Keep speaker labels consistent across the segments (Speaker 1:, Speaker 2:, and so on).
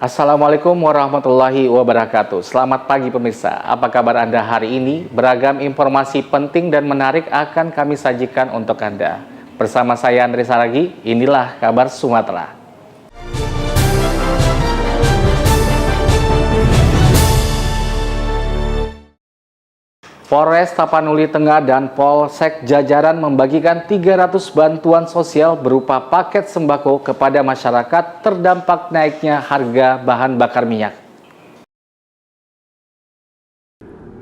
Speaker 1: Assalamualaikum warahmatullahi wabarakatuh. Selamat pagi pemirsa. Apa kabar Anda hari ini? Beragam informasi penting dan menarik akan kami sajikan untuk Anda. Bersama saya Andri Saragi, inilah kabar Sumatera. Polres Tapanuli Tengah dan Polsek jajaran membagikan 300 bantuan sosial berupa paket sembako kepada masyarakat terdampak naiknya harga bahan bakar minyak.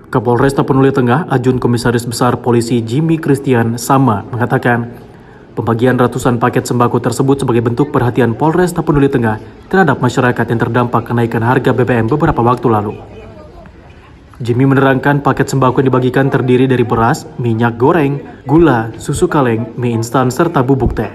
Speaker 2: Kapolres Tapanuli Tengah, Ajun Komisaris Besar Polisi Jimmy Christian Sama mengatakan, pembagian ratusan paket sembako tersebut sebagai bentuk perhatian Polres Tapanuli Tengah terhadap masyarakat yang terdampak kenaikan harga BBM beberapa waktu lalu. Jimmy menerangkan paket sembako yang dibagikan terdiri dari beras, minyak goreng, gula, susu kaleng, mie instan, serta bubuk teh.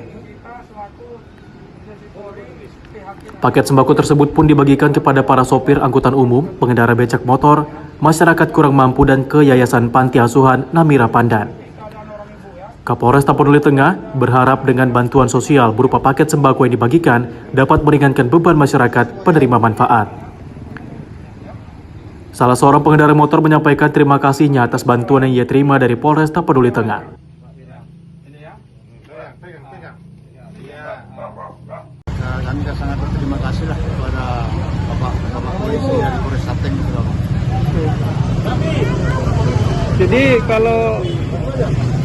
Speaker 2: Paket sembako tersebut pun dibagikan kepada para sopir angkutan umum, pengendara becak motor, masyarakat kurang mampu dan ke Yayasan Panti Asuhan Namira Pandan. Kapolres Tapanuli Tengah berharap dengan bantuan sosial berupa paket sembako yang dibagikan dapat meringankan beban masyarakat penerima manfaat. Salah seorang pengendara motor menyampaikan terima kasihnya atas bantuan yang ia terima dari Polres Tapanuli Tengah.
Speaker 3: Kami sangat berterima kasih lah kepada Bapak Polisi dari Polres Tateng.
Speaker 4: Jadi kalau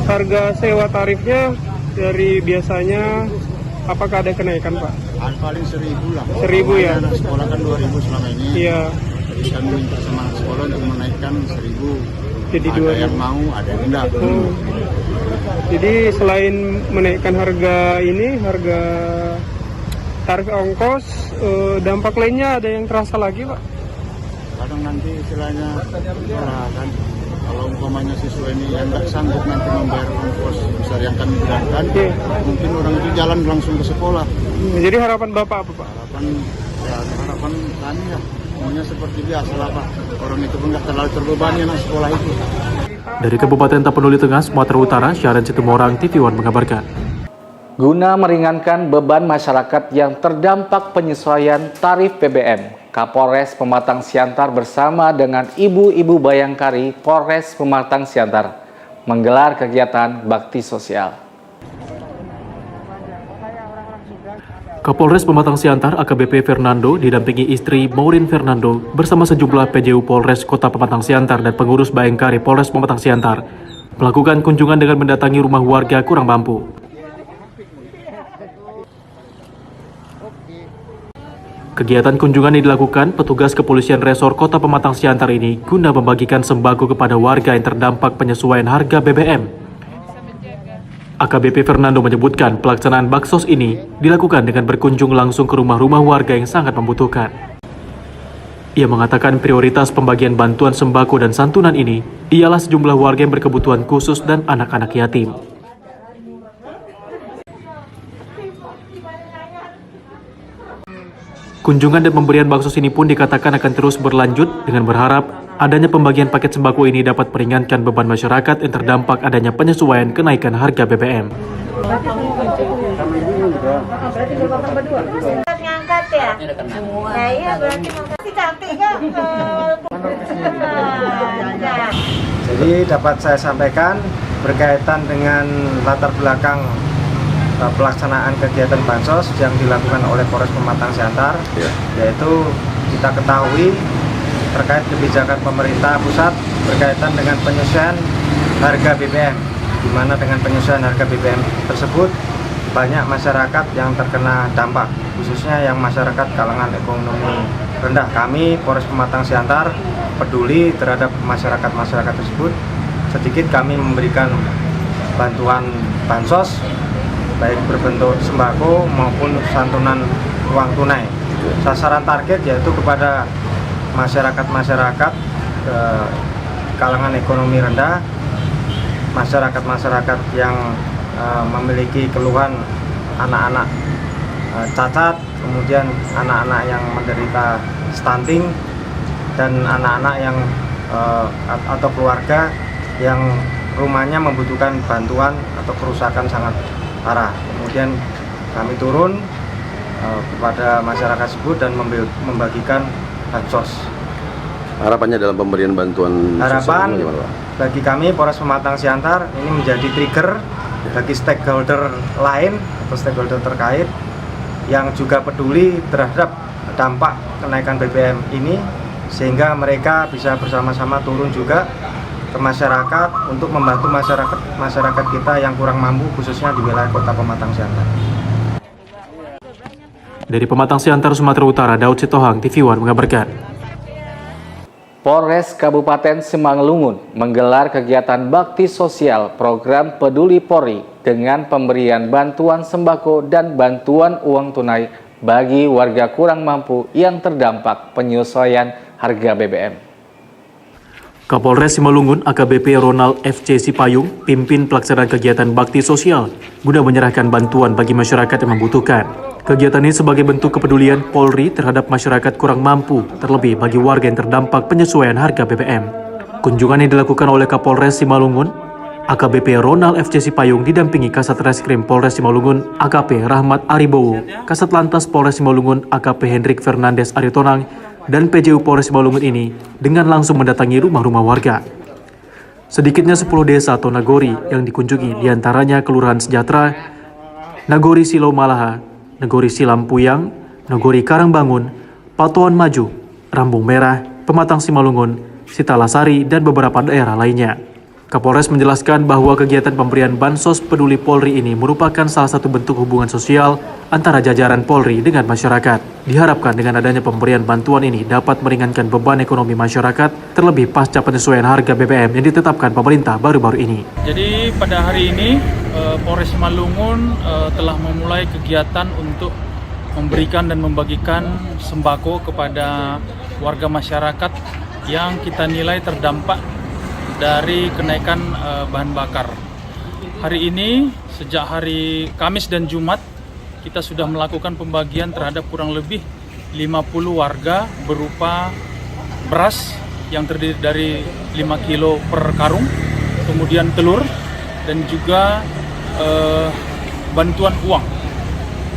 Speaker 4: harga sewa tarifnya dari biasanya apakah ada kenaikan, Pak?
Speaker 3: Paling 1.000 lah.
Speaker 4: 1.000 ya?
Speaker 3: Anak sekolah kan 2.000 selama ini.
Speaker 4: Iya.
Speaker 3: Jadi kami minta sama anak sekolah untuk menaikkan 1.000.
Speaker 4: Jadi
Speaker 3: ada
Speaker 4: 2.000.
Speaker 3: yang mau, ada yang enggak.
Speaker 4: Jadi selain menaikkan harga ini, harga tarif ongkos, dampak lainnya ada yang terasa lagi, Pak?
Speaker 3: Kadang nanti istilahnya kan, kalau umpamanya siswa ini yang nggak sanggup nanti membayar ongkos besar yang kami berangkat, mungkin orang itu jalan langsung ke sekolah.
Speaker 4: Jadi harapan Bapak apa, Pak?
Speaker 3: Harapan kami ya, semuanya seperti biasa lah Pak. Orang itu pun nggak terlalu terbebani anak sekolah itu.
Speaker 2: Dari Kabupaten Tapanuli Tengah, Sumatera Utara, Syahran Situmorang, TV One mengabarkan.
Speaker 1: Guna meringankan beban masyarakat yang terdampak penyesuaian tarif BBM, Kapolres Pematang Siantar bersama dengan ibu-ibu Bayangkari Polres Pematang Siantar menggelar kegiatan bakti sosial.
Speaker 2: Kapolres Pematang Siantar AKBP Fernando didampingi istri Maureen Fernando bersama sejumlah PJU Polres Kota Pematang Siantar dan pengurus Bayangkari Polres Pematang Siantar melakukan kunjungan dengan mendatangi rumah warga kurang mampu. Kegiatan kunjungan yang dilakukan petugas kepolisian resor Kota Pematang Siantar ini guna membagikan sembako kepada warga yang terdampak penyesuaian harga BBM. AKBP Fernando menyebutkan pelaksanaan baksos ini dilakukan dengan berkunjung langsung ke rumah-rumah warga yang sangat membutuhkan. Ia mengatakan prioritas pembagian bantuan sembako dan santunan ini ialah sejumlah warga yang berkebutuhan khusus dan anak-anak yatim. Kunjungan dan pemberian baksos ini pun dikatakan akan terus berlanjut dengan berharap adanya pembagian paket sembako ini dapat meringankan beban masyarakat yang terdampak adanya penyesuaian kenaikan harga BBM.
Speaker 5: Ngangkat ya? Nah, iya berarti makasih cantik kan?
Speaker 6: Jadi dapat saya sampaikan berkaitan dengan latar belakang pelaksanaan kegiatan bansos yang dilakukan oleh Polres Pematang Siantar, yaitu kita ketahui terkait kebijakan pemerintah pusat berkaitan dengan penyesuaian harga BBM, di mana dengan penyesuaian harga BBM tersebut banyak masyarakat yang terkena dampak, khususnya yang masyarakat kalangan ekonomi rendah. Kami Polres Pematang Siantar peduli terhadap masyarakat tersebut. Sedikit kami memberikan bantuan bansos baik berbentuk sembako maupun santunan uang tunai. Sasaran target yaitu kepada masyarakat kalangan ekonomi rendah, masyarakat yang memiliki keluhan anak-anak cacat, kemudian anak-anak yang menderita stunting, dan anak-anak yang atau keluarga yang rumahnya membutuhkan bantuan atau kerusakan sangat parah. Kemudian kami turun kepada masyarakat tersebut dan membagikan bansos.
Speaker 7: Harapannya dalam pemberian bantuan
Speaker 6: Harapan
Speaker 7: sosial bagaimana, Pak?
Speaker 6: bagi kami Polres Pematang Siantar ini menjadi trigger bagi stakeholder lain atau stakeholder terkait yang juga peduli terhadap dampak kenaikan BBM ini, sehingga mereka bisa bersama-sama turun juga ke masyarakat untuk membantu masyarakat kita yang kurang mampu, khususnya di wilayah Kota Pematang Siantar.
Speaker 2: Dari Pematang Siantar, Sumatera Utara, Daud Sitohang, TV One mengabarkan.
Speaker 1: Polres Kabupaten Simalungun menggelar kegiatan bakti sosial program Peduli Polri dengan pemberian bantuan sembako dan bantuan uang tunai bagi warga kurang mampu yang terdampak penyesuaian harga BBM.
Speaker 2: Kapolres Simalungun AKBP Ronald FC Sipayung pimpin pelaksanaan kegiatan bakti sosial guna menyerahkan bantuan bagi masyarakat yang membutuhkan. Kegiatan ini sebagai bentuk kepedulian Polri terhadap masyarakat kurang mampu, terlebih bagi warga yang terdampak penyesuaian harga BBM. Kunjungan yang dilakukan oleh Kapolres Simalungun AKBP Ronald FC Sipayung didampingi Kasat Reskrim Polres Simalungun AKP Rahmat Aribowo, Kasat Lantas Polres Simalungun AKP Hendrik Fernandes Aritonang, dan PJU Polres Simalungun ini dengan langsung mendatangi rumah-rumah warga. Sedikitnya 10 desa atau nagori yang dikunjungi, diantaranya Kelurahan Sejahtera, Nagori Silau Malaha, Nagori Silampuyang, Nagori Karangbangun, Patuan Maju, Rambung Merah, Pematang Simalungun, Sitalasari, dan beberapa daerah lainnya. Kapolres menjelaskan bahwa kegiatan pemberian Bansos Peduli Polri ini merupakan salah satu bentuk hubungan sosial antara jajaran Polri dengan masyarakat. Diharapkan dengan adanya pemberian bantuan ini dapat meringankan beban ekonomi masyarakat, terlebih pasca penyesuaian harga BBM yang ditetapkan pemerintah baru-baru ini.
Speaker 8: Jadi pada hari ini Polres Simalungun telah memulai kegiatan untuk memberikan dan membagikan sembako kepada warga masyarakat yang kita nilai terdampak dari kenaikan bahan bakar. Hari ini, sejak hari Kamis dan Jumat, kita sudah melakukan pembagian terhadap kurang lebih 50 warga berupa beras yang terdiri dari 5 kilo per karung, kemudian telur, dan juga bantuan uang.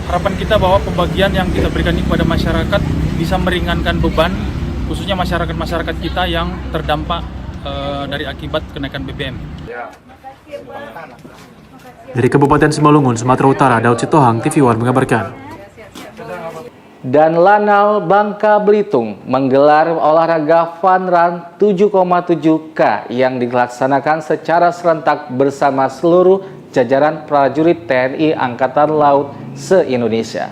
Speaker 8: Harapan kita bahwa pembagian yang kita berikan ini kepada masyarakat bisa meringankan beban, khususnya masyarakat-masyarakat kita yang terdampak dari akibat kenaikan BBM.
Speaker 2: Dari Kabupaten Simalungun, Sumatera Utara, Daud Sitohang, TV One mengabarkan.
Speaker 1: Dan Lanal Bangka Belitung menggelar olahraga Fun Run 7,7K yang dilaksanakan secara serentak bersama seluruh jajaran prajurit TNI Angkatan Laut se-Indonesia.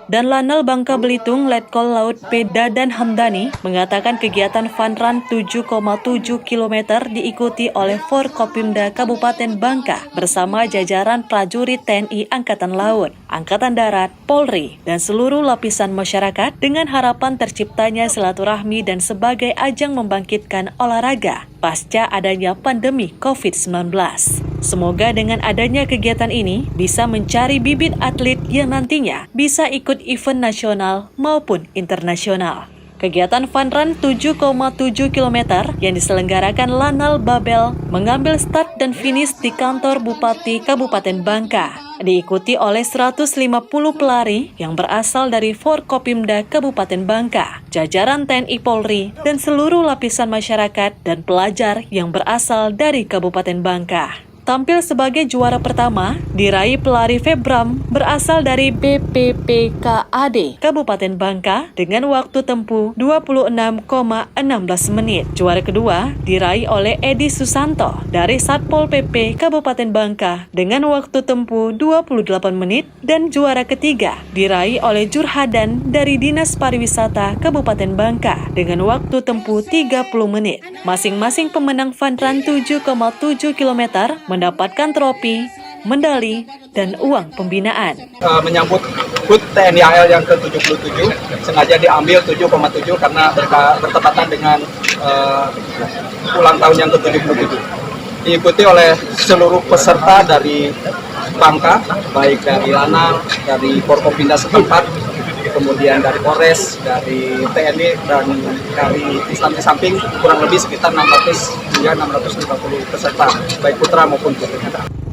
Speaker 9: Dan Lanal Bangka Belitung Letkol Laut P. Dadan Hamdani mengatakan kegiatan Fun Run 7,7 km diikuti oleh Forkopimda Kabupaten Bangka bersama jajaran prajurit TNI Angkatan Laut, Angkatan Darat, Polri, dan seluruh lapisan masyarakat dengan harapan terciptanya silaturahmi dan sebagai ajang membangkitkan olahraga pasca adanya pandemi COVID-19. Semoga dengan adanya kegiatan ini bisa mencari bibit atlet yang nantinya bisa ikut event nasional maupun internasional. Kegiatan Fun Run 7,7 km yang diselenggarakan Lanal Babel mengambil start dan finish di kantor Bupati Kabupaten Bangka. Diikuti oleh 150 pelari yang berasal dari Forkopimda Kabupaten Bangka, jajaran TNI Polri, dan seluruh lapisan masyarakat dan pelajar yang berasal dari Kabupaten Bangka. Tampil sebagai juara pertama diraih pelari Febram berasal dari BPPKAD Kabupaten Bangka dengan waktu tempuh 26,16 menit. Juara kedua diraih oleh Edi Susanto dari Satpol PP Kabupaten Bangka dengan waktu tempuh 28 menit. Dan juara ketiga diraih oleh Jurhadan dari Dinas Pariwisata Kabupaten Bangka dengan waktu tempuh 30 menit. Masing-masing pemenang Fun Run 7,7 km mendapatkan trofi, medali, dan uang pembinaan.
Speaker 10: Menyambut HUT TNI AL yang ke-77, sengaja diambil 7,7 karena bertepatan dengan ulang tahun yang ke-77. Diikuti oleh seluruh peserta dari Bangka, baik dari Lanal, dari Forkopimda setempat, kemudian dari Polres, dari TNI, dan dari instansi samping, kurang lebih sekitar 600 hingga 650 peserta, baik putra maupun putri.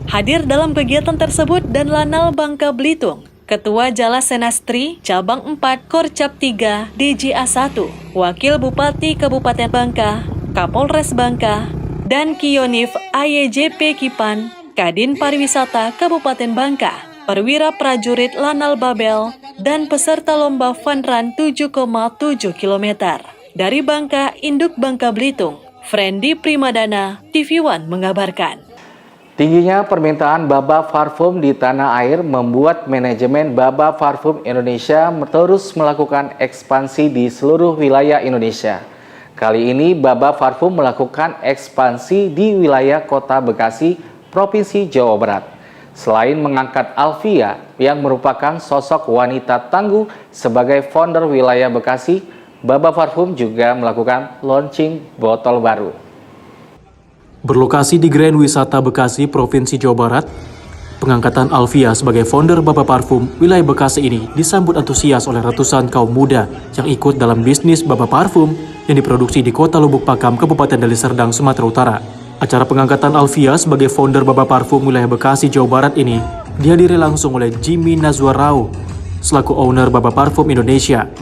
Speaker 9: Hadir dalam kegiatan tersebut dan Lanal Bangka Belitung Ketua Jala Senastri, Cabang 4, Korcap 3, DJA 1, Wakil Bupati Kabupaten Bangka, Kapolres Bangka, dan Kionif AYJP Kipan, Kadin Pariwisata Kabupaten Bangka, perwira prajurit Lanal Babel, dan peserta lomba Fun Run 7,7 km. Dari Bangka, Induk Bangka Belitung, Friendly Primadana, TV One mengabarkan.
Speaker 1: Tingginya permintaan Baba Parfum di tanah air membuat manajemen Baba Parfum Indonesia terus melakukan ekspansi di seluruh wilayah Indonesia. Kali ini Baba Parfum melakukan ekspansi di wilayah Kota Bekasi, Provinsi Jawa Barat. Selain mengangkat Alfia yang merupakan sosok wanita tangguh sebagai founder wilayah Bekasi, Baba Parfum juga melakukan launching botol baru.
Speaker 2: Berlokasi di Grand Wisata Bekasi, Provinsi Jawa Barat, pengangkatan Alfia sebagai founder Baba Parfum wilayah Bekasi ini disambut antusias oleh ratusan kaum muda yang ikut dalam bisnis Baba Parfum yang diproduksi di Kota Lubuk Pakam, Kabupaten Deli Serdang, Sumatera Utara. Acara pengangkatan Alfia sebagai founder Baba Parfum wilayah Bekasi, Jawa Barat ini dihadiri langsung oleh Jimmy Nazwarau selaku owner Baba Parfum Indonesia,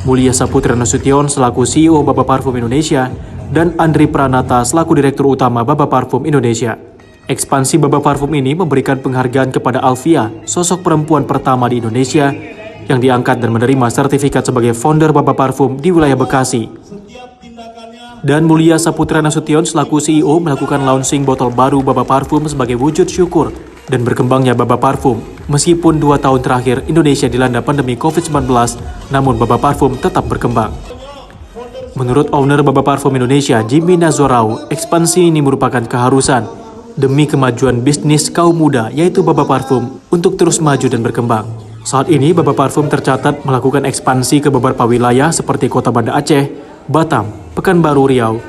Speaker 2: Mulia Saputra Nasution selaku CEO Baba Parfum Indonesia, dan Andri Pranata selaku Direktur Utama Baba Parfum Indonesia. Ekspansi Baba Parfum ini memberikan penghargaan kepada Alfia, sosok perempuan pertama di Indonesia yang diangkat dan menerima sertifikat sebagai founder Baba Parfum di wilayah Bekasi. Dan Mulia Saputra Nasution selaku CEO melakukan launching botol baru Baba Parfum sebagai wujud syukur dan berkembangnya Baba Parfum. Meskipun 2 tahun terakhir Indonesia dilanda pandemi COVID-19, namun Baba Parfum tetap berkembang. Menurut owner Baba Parfum Indonesia, Jimmy Nazwarau, ekspansi ini merupakan keharusan demi kemajuan bisnis kaum muda, yaitu Baba Parfum, untuk terus maju dan berkembang. Saat ini, Baba Parfum tercatat melakukan ekspansi ke beberapa wilayah seperti Kota Banda Aceh, Batam, Pekanbaru Riau,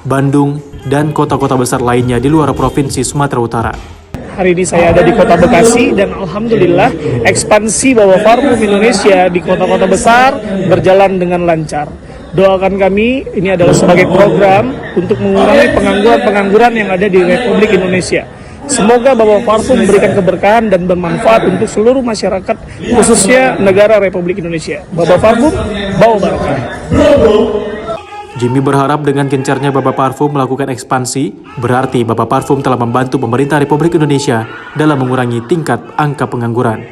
Speaker 2: Bandung, dan kota-kota besar lainnya di luar Provinsi Sumatera Utara.
Speaker 4: Hari ini saya ada di Kota Bekasi dan alhamdulillah ekspansi Baba Parfum Indonesia di kota-kota besar berjalan dengan lancar. Doakan kami, ini adalah sebagai program untuk mengurangi pengangguran-pengangguran yang ada di Republik Indonesia. Semoga Baba Parfum memberikan keberkahan dan bermanfaat untuk seluruh masyarakat, khususnya negara Republik Indonesia. Baba Parfum, bawa barokah.
Speaker 2: Jimmy berharap dengan gencarnya Baba Parfum melakukan ekspansi, berarti Baba Parfum telah membantu pemerintah Republik Indonesia dalam mengurangi tingkat angka pengangguran.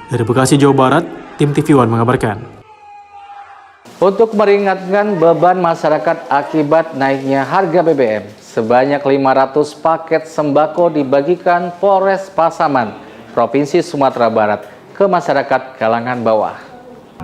Speaker 2: Dari Bekasi, Jawa Barat, tim TV One mengabarkan.
Speaker 1: Untuk meringankan beban masyarakat akibat naiknya harga BBM, sebanyak 500 paket sembako dibagikan Polres Pasaman, Provinsi Sumatera Barat ke masyarakat kalangan bawah.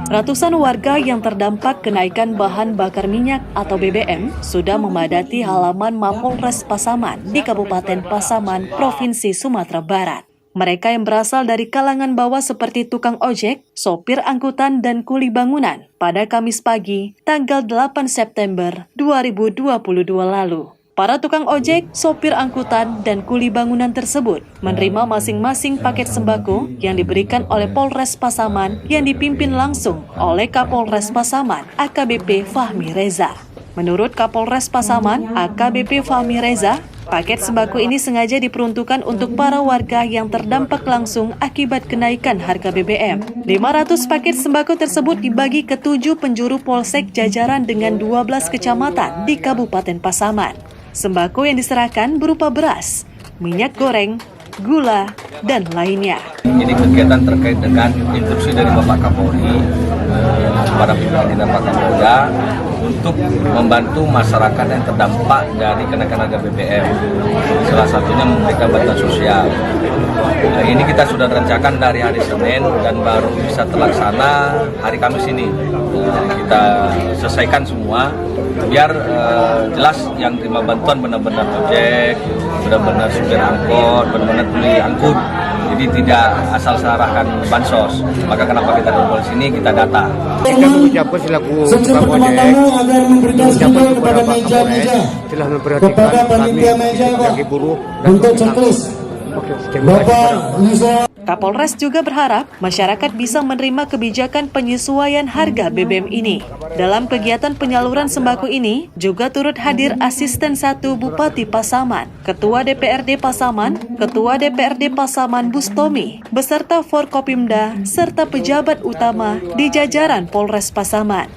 Speaker 9: Ratusan warga yang terdampak kenaikan bahan bakar minyak atau BBM sudah memadati halaman Mapolres Pasaman di Kabupaten Pasaman, Provinsi Sumatera Barat. Mereka yang berasal dari kalangan bawah seperti tukang ojek, sopir angkutan, dan kuli bangunan pada Kamis pagi, tanggal 8 September 2022 lalu. Para tukang ojek, sopir angkutan, dan kuli bangunan tersebut menerima masing-masing paket sembako yang diberikan oleh Polres Pasaman yang dipimpin langsung oleh Kapolres Pasaman, AKBP Fahmi Reza. Menurut Kapolres Pasaman, AKBP Fahmi Reza, paket sembako ini sengaja diperuntukkan untuk para warga yang terdampak langsung akibat kenaikan harga BBM. 500 paket sembako tersebut dibagi ke 7 penjuru polsek jajaran dengan 12 kecamatan di Kabupaten Pasaman. Sembako yang diserahkan berupa beras, minyak goreng, gula, dan lainnya.
Speaker 10: Ini kegiatan terkait dengan instruksi dari Bapak Kapolri kepada pimpinan Pak Kapolda untuk membantu masyarakat yang terdampak dari kenaikan harga BBM. Salah satunya memberikan bantuan sosial. Ini kita sudah rencanakan dari hari Senin dan baru bisa terlaksana hari Kamis ini. Kita selesaikan semua biar jelas yang terima bantuan benar-benar ojek, benar-benar supir angkot, benar-benar kuli angkut. Jadi tidak asal sarahkan bansos. Maka kenapa kita kumpul sini, kita data.
Speaker 3: Kita mengucapkan selaku tukang ojek, mengucapkan kepada Pak Kapolres telah memperhatikan kami sebagai buruh dan untuk checklist.
Speaker 9: Kapolres juga berharap masyarakat bisa menerima kebijakan penyesuaian harga BBM ini. Dalam kegiatan penyaluran sembako ini juga turut hadir Asisten 1 Bupati Pasaman, Ketua DPRD Pasaman, Ketua DPRD Pasaman Bustomi, beserta Forkopimda serta pejabat utama di jajaran Polres Pasaman.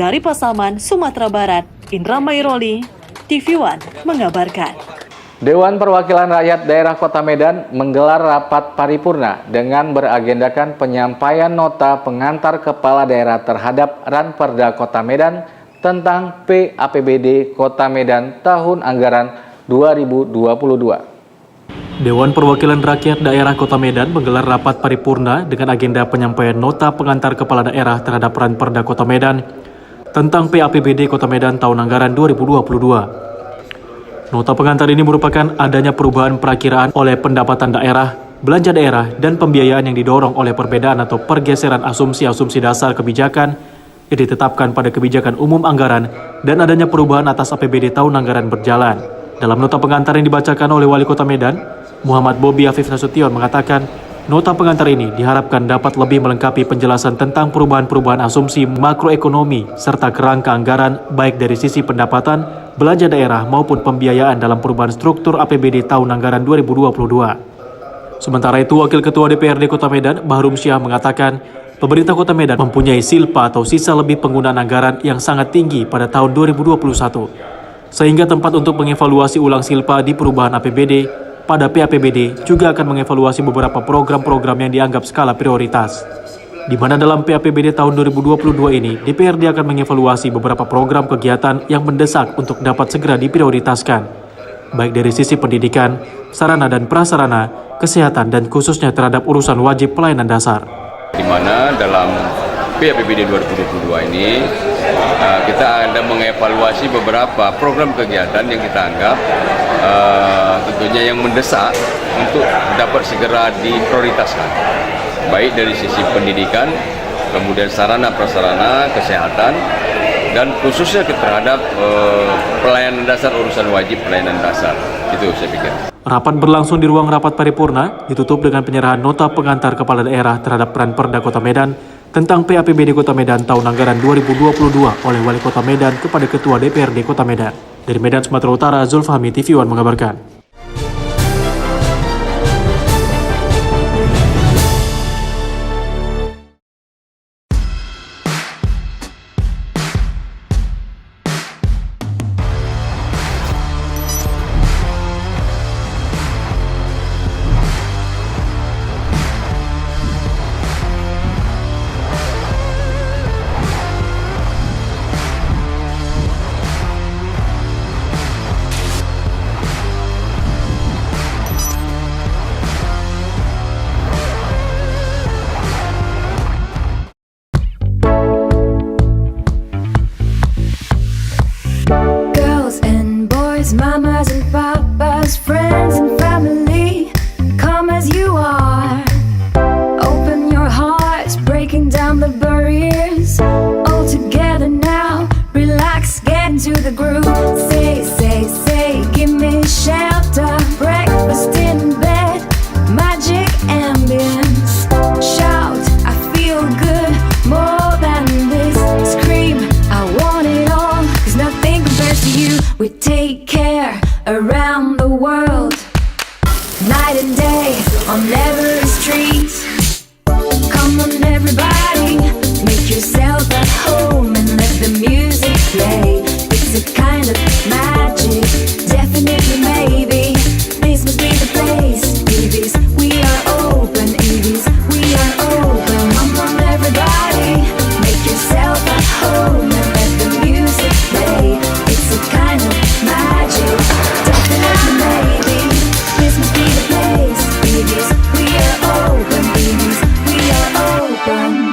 Speaker 9: Dari Pasaman, Sumatera Barat, Indra Mairoli, TV One mengabarkan.
Speaker 1: Dewan Perwakilan Rakyat Daerah Kota Medan menggelar rapat paripurna dengan beragendakan penyampaian nota pengantar kepala daerah terhadap Ranperda Kota Medan tentang PAPBD Kota Medan tahun anggaran 2022.
Speaker 2: Dewan Perwakilan Rakyat Daerah Kota Medan menggelar rapat paripurna dengan agenda penyampaian nota pengantar kepala daerah terhadap Ranperda Kota Medan tentang PAPBD Kota Medan tahun anggaran 2022. Nota pengantar ini merupakan adanya perubahan perakiraan oleh pendapatan daerah, belanja daerah, dan pembiayaan yang didorong oleh perbedaan atau pergeseran asumsi-asumsi dasar kebijakan yang ditetapkan pada kebijakan umum anggaran dan adanya perubahan atas APBD tahun anggaran berjalan. Dalam nota pengantar yang dibacakan oleh Wali Kota Medan, Muhammad Bobi Afif Nasution mengatakan, nota pengantar ini diharapkan dapat lebih melengkapi penjelasan tentang perubahan-perubahan asumsi makroekonomi serta kerangka anggaran baik dari sisi pendapatan, belanja daerah maupun pembiayaan dalam perubahan struktur APBD tahun anggaran 2022. Sementara itu, Wakil Ketua DPRD Kota Medan, Bahrum Syah mengatakan, pemerintah Kota Medan mempunyai silpa atau sisa lebih penggunaan anggaran yang sangat tinggi pada tahun 2021, sehingga tempat untuk mengevaluasi ulang silpa di perubahan APBD pada PAPBD juga akan mengevaluasi beberapa program-program yang dianggap skala prioritas. Di mana dalam PAPBD tahun 2022 ini, DPRD akan mengevaluasi beberapa program kegiatan yang mendesak untuk dapat segera diprioritaskan, baik dari sisi pendidikan, sarana dan prasarana, kesehatan, dan khususnya terhadap urusan wajib pelayanan dasar.
Speaker 7: Di mana dalam PAPBD 2022 ini kita ada mengevaluasi beberapa program kegiatan yang kita anggap tentunya yang mendesak untuk dapat segera diprioritaskan, baik dari sisi pendidikan, kemudian sarana prasarana, kesehatan, dan khususnya terhadap pelayanan dasar, urusan wajib pelayanan dasar. Itu saya pikir.
Speaker 2: Rapat berlangsung di ruang rapat paripurna, ditutup dengan penyerahan nota pengantar kepala daerah terhadap Ranperda Kota Medan tentang PAPBD Kota Medan tahun anggaran 2022 oleh Wali Kota Medan kepada Ketua DPRD Kota Medan. Dari Medan, Sumatera Utara, Zulfahmi, TV One mengabarkan.
Speaker 11: Mamas and papas, friends and family, come as you are. Open your hearts, breaking down the barriers. All together now, relax, get into the groove. Say, give me shelter. Breakfast in bed, magic ambience. Shout, I feel good, more than this. Scream, I want it all, 'cause nothing compares to you. We take care around the world, night and day on every street. Come on everybody, make yourself at home and let the music play. It's a kind of magic, definitely maybe this must be the place. EVs, we are open, EVs, we are open. Come on everybody, make yourself at home and let the music play. It's a kind of magic, definitely maybe this must be the place. EVs, we are open, EVs, we are open.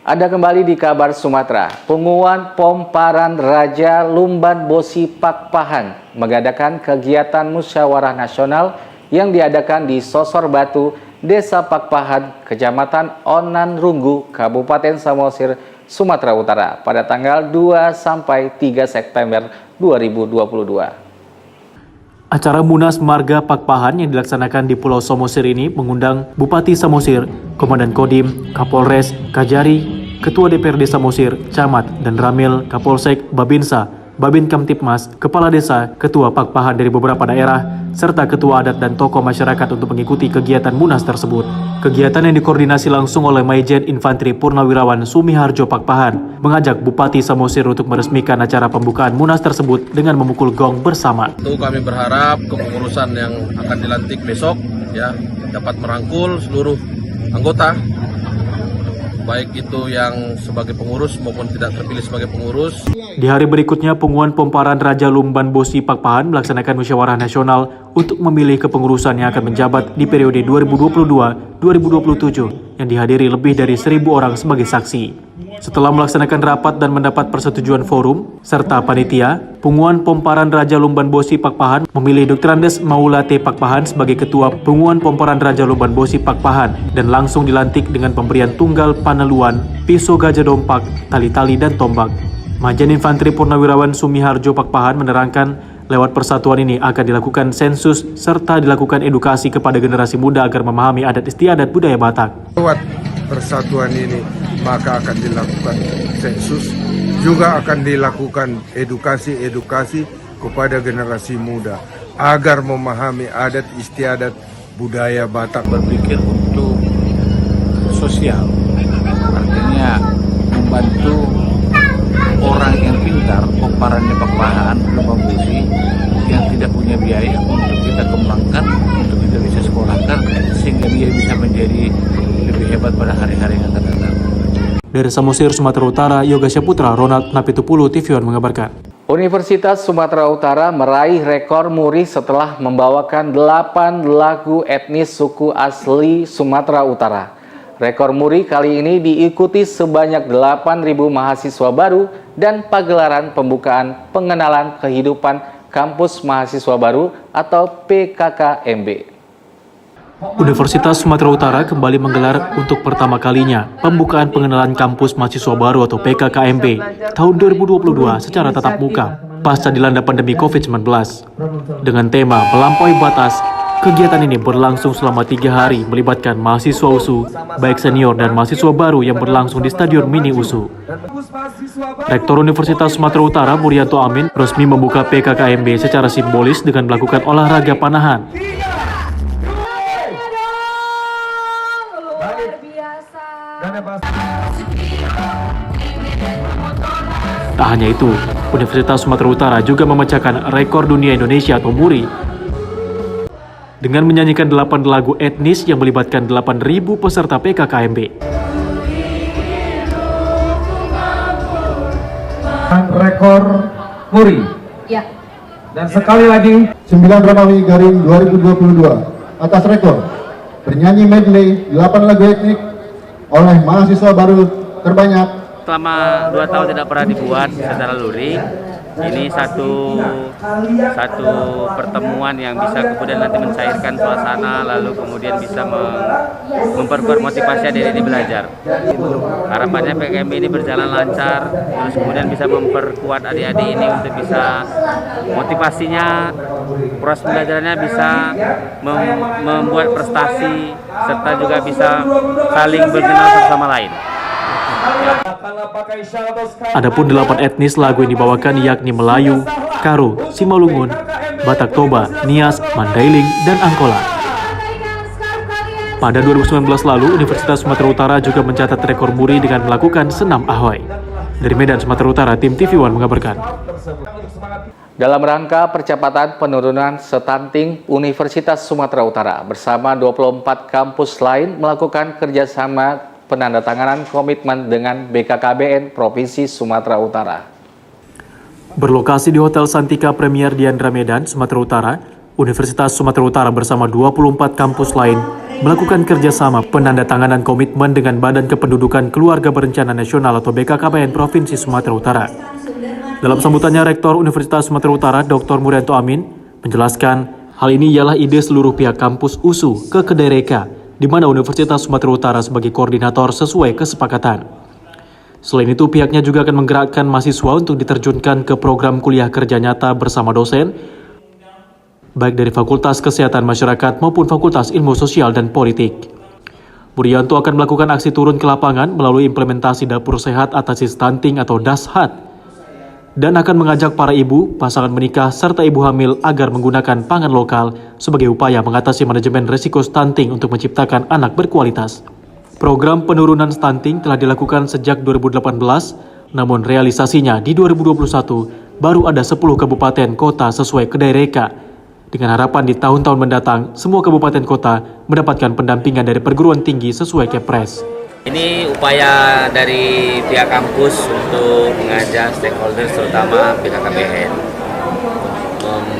Speaker 1: Ada kembali di kabar Sumatera. Pengumuman Pomparan Raja Lumban Bosi Pakpahan mengadakan kegiatan musyawarah nasional yang diadakan di Sosor Batu, Desa Pakpahan, Kecamatan Onan Runggu, Kabupaten Samosir, Sumatera Utara pada tanggal 2 sampai 3 September 2022.
Speaker 2: Acara Munas Marga Pakpahan yang dilaksanakan di Pulau Samosir ini mengundang Bupati Samosir, Komandan Kodim, Kapolres, Kajari, Ketua DPRD Samosir, Camat, dan Ramil, Kapolsek, Babinsa, Babin Kamtipmas, Kepala Desa, Ketua Pakpahan dari beberapa daerah, serta Ketua Adat dan tokoh masyarakat untuk mengikuti kegiatan Munas tersebut. Kegiatan yang dikoordinasi langsung oleh Maijen Infantri Purnawirawan Sumiharjo Pakpahan mengajak Bupati Samosir untuk meresmikan acara pembukaan Munas tersebut dengan memukul gong bersama.
Speaker 12: Kami berharap kepengurusan yang akan dilantik besok ya dapat merangkul seluruh anggota, baik itu yang sebagai pengurus maupun tidak terpilih sebagai pengurus.
Speaker 2: Di hari berikutnya, pengumuman Pomparan Raja Lumban Bosi Pakpahan melaksanakan musyawarah nasional untuk memilih kepengurusan yang akan menjabat di periode 2022-2027 yang dihadiri lebih dari 1.000 orang sebagai saksi. Setelah melaksanakan rapat dan mendapat persetujuan forum serta panitia, pengumuman Pomparan Raja Lumban Bosi Pakpahan memilih Dr. Andes Maulate Pakpahan sebagai ketua pengumuman Pomparan Raja Lumban Bosi Pakpahan dan langsung dilantik dengan pemberian tunggal paneluan, pisau gajah dompak, tali-tali dan tombak. Majen Infantri Purnawirawan Sumiharjo Pakpahan menerangkan lewat persatuan ini akan dilakukan sensus serta dilakukan edukasi kepada generasi muda agar memahami adat istiadat budaya Batak.
Speaker 13: Lewat persatuan ini maka akan dilakukan sensus, juga akan dilakukan edukasi kepada generasi muda agar memahami adat istiadat budaya Batak.
Speaker 14: Berpikir untuk sosial, artinya membantu orang yang pintar, Pomparannya Pakpahan, Lumban Bosi, yang tidak punya biaya untuk kita kembangkan, untuk kita bisa sekolahkan, sehingga dia bisa menjadi lebih hebat pada hari-hari yang akan datang.
Speaker 2: Dari Samosir, Sumatera Utara, Yoga Syaputra, Ronald Napitupulu, TV One mengabarkan.
Speaker 1: Universitas Sumatera Utara meraih rekor muri setelah membawakan 8 lagu etnis suku asli Sumatera Utara. Rekor muri kali ini diikuti sebanyak 8.000 mahasiswa baru dan pagelaran pembukaan pengenalan kehidupan Kampus Mahasiswa Baru atau PKKMB.
Speaker 2: Universitas Sumatera Utara kembali menggelar untuk pertama kalinya pembukaan pengenalan Kampus Mahasiswa Baru atau PKKMB tahun 2022 secara tatap muka pasca dilanda pandemi COVID-19. Dengan tema Melampaui Batas, kegiatan ini berlangsung selama 3 hari melibatkan mahasiswa USU, baik senior dan mahasiswa baru yang berlangsung di Stadion Mini USU. Rektor Universitas Sumatera Utara Murianto Amin resmi membuka PKKMB secara simbolis dengan melakukan olahraga panahan. Tak hanya itu, Universitas Sumatera Utara juga memecahkan rekor dunia Indonesia atau MURI dengan menyanyikan 8 lagu etnis yang melibatkan 8.000 peserta PKKMB.
Speaker 15: Rekor MURI. Ya. Dan sekali lagi 9 Romawi garing 2022 atas rekor bernyanyi medley 8 lagu etnik oleh mahasiswa baru terbanyak.
Speaker 16: Selama 2 tahun tidak pernah dibuat secara luring, ini satu pertemuan yang bisa kemudian nanti mencairkan suasana, lalu kemudian bisa memperkuat motivasi adik-adik ini belajar. Harapannya PKKMB ini berjalan lancar, terus kemudian bisa memperkuat adik-adik ini untuk bisa motivasinya, proses belajarannya bisa membuat prestasi, serta juga bisa saling berkenal satu sama lain.
Speaker 2: Adapun 8 etnis lagu yang dibawakan yakni Melayu, Karo, Simalungun, Batak Toba, Nias, Mandailing, dan Angkola. Pada 2019 lalu, Universitas Sumatera Utara juga mencatat rekor muri dengan melakukan senam ahoy. Dari Medan, Sumatera Utara, tim TV One mengabarkan.
Speaker 1: Dalam rangka percepatan penurunan stunting, Universitas Sumatera Utara bersama 24 kampus lain melakukan kerjasama penandatanganan komitmen dengan BKKBN Provinsi Sumatera Utara.
Speaker 2: Berlokasi di Hotel Santika Premier Diandra Medan, Sumatera Utara, Universitas Sumatera Utara bersama 24 kampus lain melakukan kerjasama penandatanganan komitmen dengan Badan Kependudukan Keluarga Berencana Nasional atau BKKBN Provinsi Sumatera Utara. Dalam sambutannya, Rektor Universitas Sumatera Utara Dr. Murianto Amin menjelaskan hal ini ialah ide seluruh pihak kampus USU ke Kedai Reka, di mana Universitas Sumatera Utara sebagai koordinator sesuai kesepakatan. Selain itu, pihaknya juga akan menggerakkan mahasiswa untuk diterjunkan ke program kuliah kerja nyata bersama dosen, baik dari Fakultas Kesehatan Masyarakat maupun Fakultas Ilmu Sosial dan Politik. Murianto akan melakukan aksi turun ke lapangan melalui implementasi dapur sehat atasi stunting atau DASHAT, dan akan mengajak para ibu, pasangan menikah, serta ibu hamil agar menggunakan pangan lokal sebagai upaya mengatasi manajemen risiko stunting untuk menciptakan anak berkualitas. Program penurunan stunting telah dilakukan sejak 2018, namun realisasinya di 2021 baru ada 10 kabupaten kota sesuai Kedai Reka. Dengan harapan di tahun-tahun mendatang, semua kabupaten kota mendapatkan pendampingan dari perguruan tinggi sesuai Kepres.
Speaker 16: Ini upaya dari pihak kampus untuk mengajak stakeholders terutama BKKBN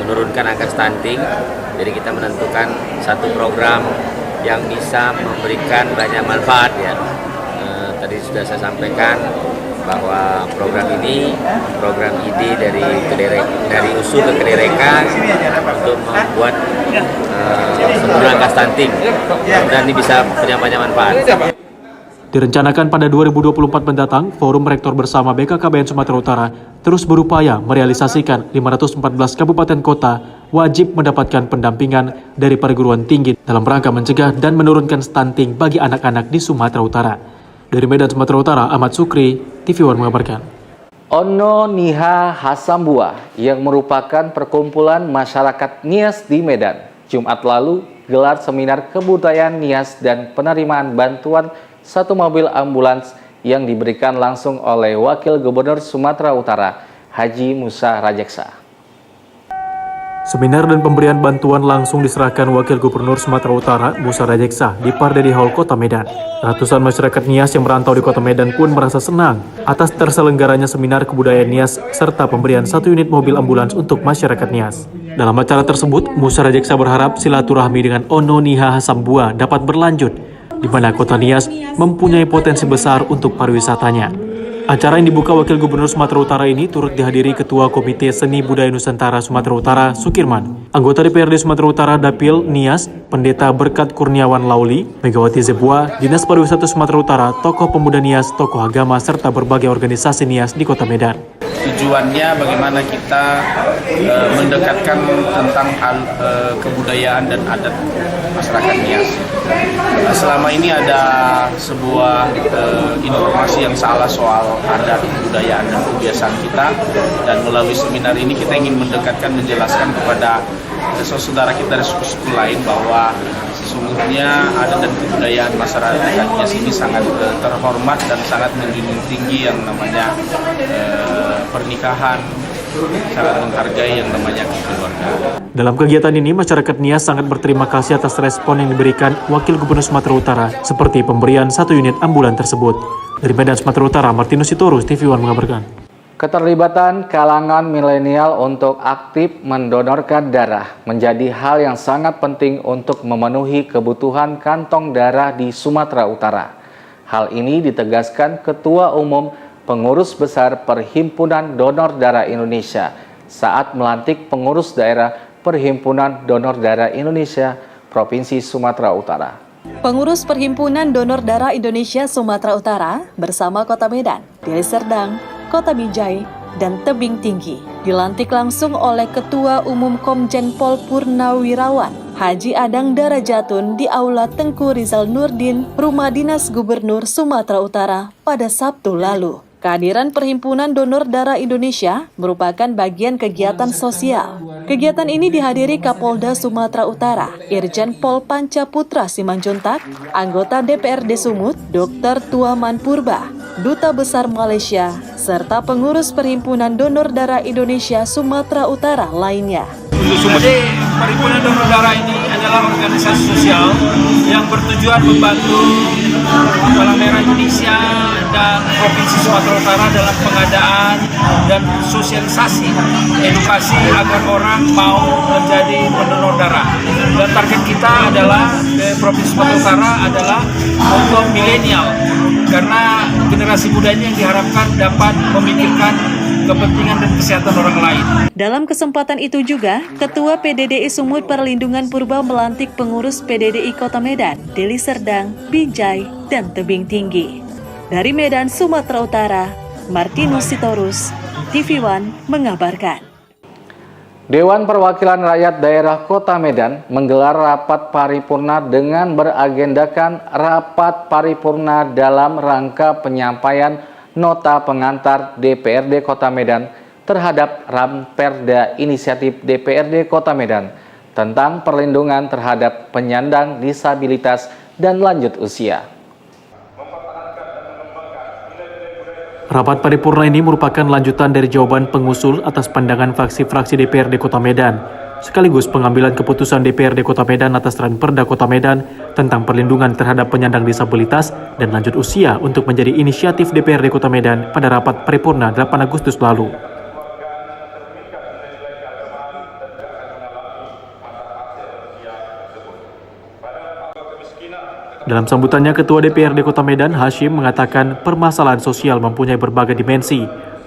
Speaker 16: menurunkan angka stunting. Jadi kita menentukan satu program yang bisa memberikan banyak manfaat ya. Tadi sudah saya sampaikan bahwa program ini program ide dari USU ke Kedai Reka untuk membuat penurunan angka stunting dan ini bisa punya banyak manfaat.
Speaker 2: Direncanakan pada 2024 mendatang, Forum Rektor Bersama BKKBN Sumatera Utara terus berupaya merealisasikan 514 kabupaten kota wajib mendapatkan pendampingan dari perguruan tinggi dalam rangka mencegah dan menurunkan stunting bagi anak-anak di Sumatera Utara. Dari Medan, Sumatera Utara, Ahmad Sukri, TV One mengabarkan.
Speaker 1: Ono Niha Hasambua yang merupakan perkumpulan masyarakat Nias di Medan, Jumat lalu gelar seminar kebudayaan Nias dan penerimaan bantuan satu mobil ambulans yang diberikan langsung oleh Wakil Gubernur Sumatera Utara, Haji Musa Rajeksa.
Speaker 2: Seminar dan pemberian bantuan langsung diserahkan Wakil Gubernur Sumatera Utara, Musa Rajeksa, di Pardede Hall, Kota Medan. Ratusan masyarakat Nias yang merantau di Kota Medan pun merasa senang atas terselenggaranya seminar kebudayaan Nias serta pemberian 1 unit mobil ambulans untuk masyarakat Nias. Dalam acara tersebut, Musa Rajeksa berharap silaturahmi dengan Ono Niha Hasambua dapat berlanjut, di mana Kota Nias mempunyai potensi besar untuk pariwisatanya. Acara yang dibuka Wakil Gubernur Sumatera Utara ini turut dihadiri Ketua Komite Seni Budaya Nusantara Sumatera Utara, Sukirman, anggota DPRD Sumatera Utara Dapil Nias, Pendeta Berkat Kurniawan Lauli, Megawati Zebua, Dinas Pariwisata Sumatera Utara, tokoh pemuda Nias, tokoh agama, serta berbagai organisasi Nias di Kota Medan.
Speaker 14: Tujuannya bagaimana kita mendekatkan tentang kebudayaan dan adat masyarakat Nias. Selama ini ada sebuah informasi yang salah soal adat, kebudayaan dan kebiasaan kita, dan melalui seminar ini kita ingin mendekatkan, menjelaskan kepada saudara kita dari suku-suku lain bahwa sesungguhnya adat dan kebudayaan masyarakat Nias ini sangat terhormat dan sangat menjunjung tinggi yang namanya pernikahan, sangat menghargai yang namanya keluarga.
Speaker 2: Dalam kegiatan ini, masyarakat Nias sangat berterima kasih atas respon yang diberikan Wakil Gubernur Sumatera Utara seperti pemberian 1 unit ambulan tersebut. Dari Medan, Sumatera Utara, Martinus Sitorus, TV One mengabarkan.
Speaker 1: Keterlibatan kalangan milenial untuk aktif mendonorkan darah menjadi hal yang sangat penting untuk memenuhi kebutuhan kantong darah di Sumatera Utara. Hal ini ditegaskan Ketua Umum Pengurus Besar Perhimpunan Donor Darah Indonesia saat melantik pengurus daerah Perhimpunan Donor Darah Indonesia Provinsi Sumatera Utara.
Speaker 9: Pengurus Perhimpunan Donor Darah Indonesia Sumatera Utara bersama Kota Medan, Deli Serdang, Kota Bijai, dan Tebing Tinggi dilantik langsung oleh Ketua Umum Komjen Pol Purnawirawan Haji Adang Darajatun di Aula Tengku Rizal Nurdin, Rumah Dinas Gubernur Sumatera Utara pada Sabtu lalu. Kehadiran Perhimpunan Donor Darah Indonesia merupakan bagian kegiatan sosial. Kegiatan ini dihadiri Kapolda Sumatera Utara, Irjen Pol Panca Putra Simanjuntak, anggota DPRD Sumut, Dr. Tuaman Purba, Duta Besar Malaysia, serta pengurus Perhimpunan Donor Darah Indonesia Sumatera Utara lainnya.
Speaker 17: Jadi, Perhimpunan Donor Darah ini adalah organisasi sosial yang bertujuan membantu Palang Merah Indonesia dan Provinsi Sumatera Utara dalam pengadaan dan sosialisasi edukasi agar orang mau menjadi pendonor darah. Dan target kita adalah Provinsi Sumatera Utara adalah untuk milenial, karena generasi muda ini yang diharapkan dapat memikirkan kepentingan dan kesehatan orang lain.
Speaker 9: Dalam kesempatan itu juga, Ketua PDDI Sumut Perlindungan Purba melantik pengurus PDDI Kota Medan, Deli Serdang, Binjai, dan Tebing Tinggi. Dari Medan, Sumatera Utara, Martinus Sitorus, TV One mengabarkan.
Speaker 1: Dewan Perwakilan Rakyat Daerah Kota Medan menggelar rapat paripurna dengan beragendakan rapat paripurna dalam rangka penyampaian nota pengantar DPRD Kota Medan terhadap Ramperda Inisiatif DPRD Kota Medan tentang perlindungan terhadap penyandang disabilitas dan lanjut usia.
Speaker 2: Rapat paripurna ini merupakan lanjutan dari jawaban pengusul atas pandangan fraksi-fraksi DPRD Kota Medan, sekaligus pengambilan keputusan DPRD Kota Medan atas Ranperda Kota Medan tentang perlindungan terhadap penyandang disabilitas dan lanjut usia untuk menjadi inisiatif DPRD Kota Medan pada rapat paripurna 8 Agustus lalu. Dalam sambutannya, Ketua DPRD Kota Medan, Hashim, mengatakan permasalahan sosial mempunyai berbagai dimensi,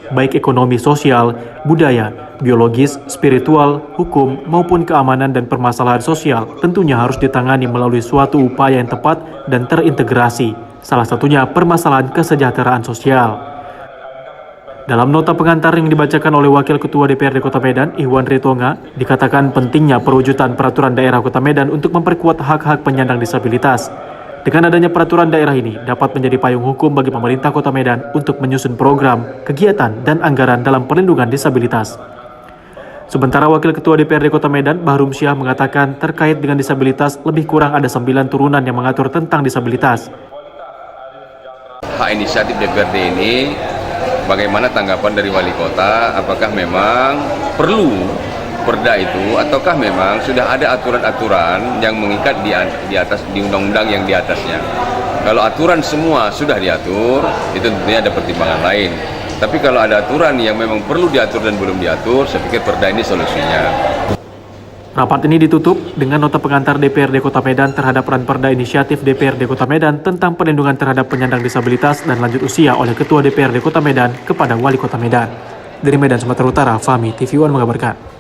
Speaker 2: baik ekonomi sosial, budaya, biologis, spiritual, hukum, maupun keamanan dan permasalahan sosial tentunya harus ditangani melalui suatu upaya yang tepat dan terintegrasi, salah satunya permasalahan kesejahteraan sosial. Dalam nota pengantar yang dibacakan oleh Wakil Ketua DPRD Kota Medan, Iwan Ritonga, dikatakan pentingnya perwujudan peraturan daerah Kota Medan untuk memperkuat hak-hak penyandang disabilitas. Dengan adanya peraturan daerah ini dapat menjadi payung hukum bagi pemerintah Kota Medan untuk menyusun program, kegiatan, dan anggaran dalam perlindungan disabilitas. Sementara Wakil Ketua DPRD Kota Medan, Bahrum Syah, mengatakan terkait dengan disabilitas lebih kurang ada 9 turunan yang mengatur tentang disabilitas.
Speaker 7: Hak inisiatif DPRD ini, bagaimana tanggapan dari Wali Kota? Apakah memang perlu perda itu, ataukah memang sudah ada aturan-aturan yang mengikat di atas di undang-undang yang di atasnya? Kalau aturan semua sudah diatur, itu tentunya ada pertimbangan lain. Tapi kalau ada aturan yang memang perlu diatur dan belum diatur, saya pikir perda ini solusinya.
Speaker 2: Rapat ini ditutup dengan nota pengantar DPRD Kota Medan terhadap Ranperda Inisiatif DPRD Kota Medan tentang perlindungan terhadap penyandang disabilitas dan lanjut usia oleh Ketua DPRD Kota Medan kepada Wali Kota Medan. Dari Medan, Sumatera Utara, Fahmi, TV One mengabarkan.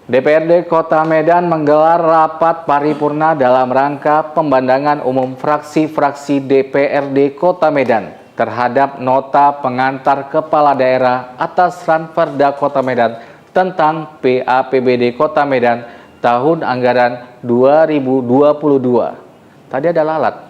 Speaker 1: DPRD Kota Medan menggelar rapat paripurna dalam rangka pembandangan umum fraksi-fraksi DPRD Kota Medan terhadap nota pengantar Kepala Daerah atas Ranperda Kota Medan tentang PAPBD Kota Medan tahun anggaran 2022. Tadi ada lalat.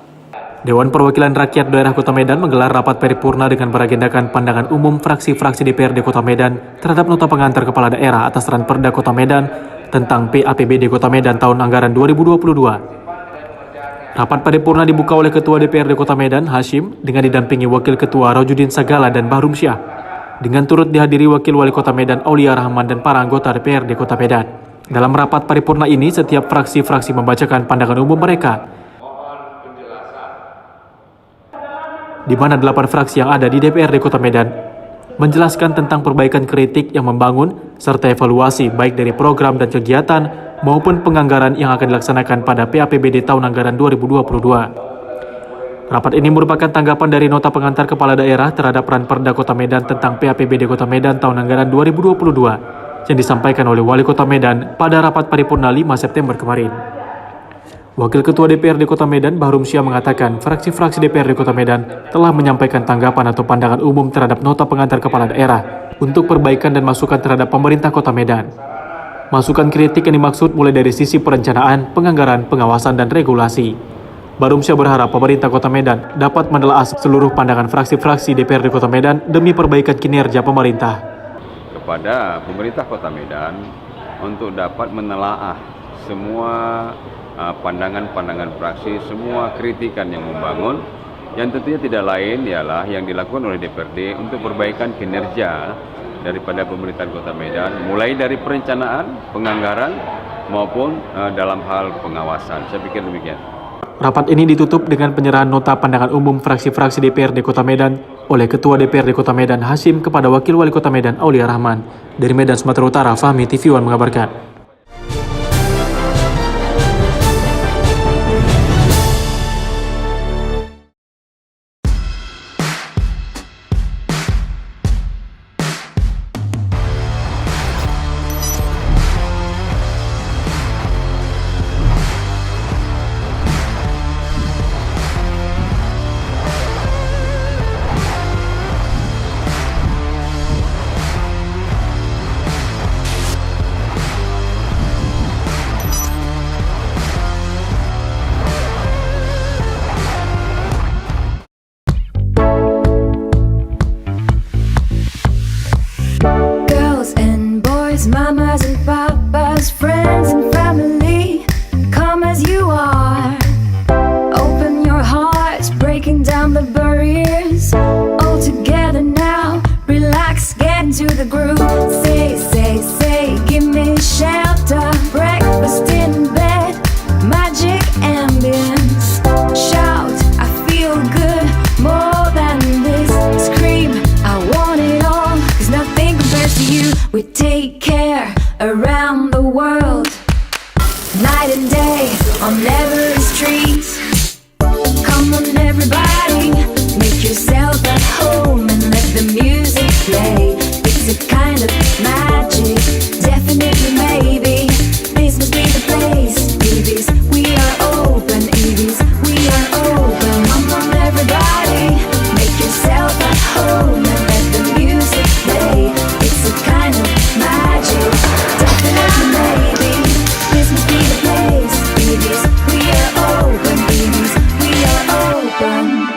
Speaker 2: Dewan Perwakilan Rakyat Daerah Kota Medan menggelar rapat paripurna dengan beragendakan pandangan umum fraksi-fraksi DPRD Kota Medan terhadap nota pengantar Kepala Daerah atas Ranperda Kota Medan tentang PAPBD Kota Medan tahun anggaran 2022. Rapat paripurna dibuka oleh Ketua DPRD Kota Medan, Hashim, dengan didampingi Wakil Ketua Rojudin Sagala dan Bahrum Syah, dengan turut dihadiri Wakil Wali Kota Medan Aulia Rahman dan para anggota DPRD Kota Medan. Dalam rapat paripurna ini, setiap fraksi-fraksi membacakan pandangan umum mereka, di mana 8 fraksi yang ada di DPRD Kota Medan menjelaskan tentang perbaikan kritik yang membangun serta evaluasi baik dari program dan kegiatan maupun penganggaran yang akan dilaksanakan pada PAPBD tahun anggaran 2022. Rapat ini merupakan tanggapan dari nota pengantar Kepala Daerah terhadap Ranperda Kota Medan tentang PAPBD Kota Medan tahun anggaran 2022 yang disampaikan oleh Wali Kota Medan pada rapat paripurna 5 September kemarin. Wakil Ketua DPRD Kota Medan, Bahrum Syah, mengatakan fraksi-fraksi DPRD Kota Medan telah menyampaikan tanggapan atau pandangan umum terhadap nota pengantar Kepala Daerah untuk perbaikan dan masukan terhadap pemerintah Kota Medan. Masukan kritik yang dimaksud mulai dari sisi perencanaan, penganggaran, pengawasan, dan regulasi. Bahrum Syah berharap pemerintah Kota Medan dapat menelaah seluruh pandangan fraksi-fraksi DPRD Kota Medan demi perbaikan kinerja pemerintah.
Speaker 7: Kepada pemerintah Kota Medan untuk dapat menelaah semua pandangan-pandangan fraksi, semua kritikan yang membangun, yang tentunya tidak lain ialah yang dilakukan oleh DPRD untuk perbaikan kinerja daripada pemerintahan Kota Medan, mulai dari perencanaan, penganggaran, maupun dalam hal pengawasan. Saya pikir demikian.
Speaker 2: Rapat ini ditutup dengan penyerahan nota pandangan umum fraksi-fraksi DPRD Kota Medan oleh Ketua DPRD Kota Medan Hasyim kepada Wakil Wali Kota Medan Aulia Rahman. Dari Medan, Sumatera Utara, Fahmi TV One mengabarkan.
Speaker 11: Girls and boys, mamas and papas, friends and family, come as you are. Open your hearts, breaking down the barriers. All together now, relax, get into the groove. Say, give me shelter. Breakfast in bed, magic ambience. Shout, I feel good, more than this. Scream, I want it all, 'cause nothing compares to you. We take care around the world, night and day, on every street. Come on everybody, make yourself at home and let the music play. It's a kind of magic, definitely maybe. This must be the place. EVs, we are open. EVs, we are open. Come on everybody, make yourself at home and let the music play. It's a kind of magic, definitely maybe. This must be the place. EVs, we are open. EVs, we are open.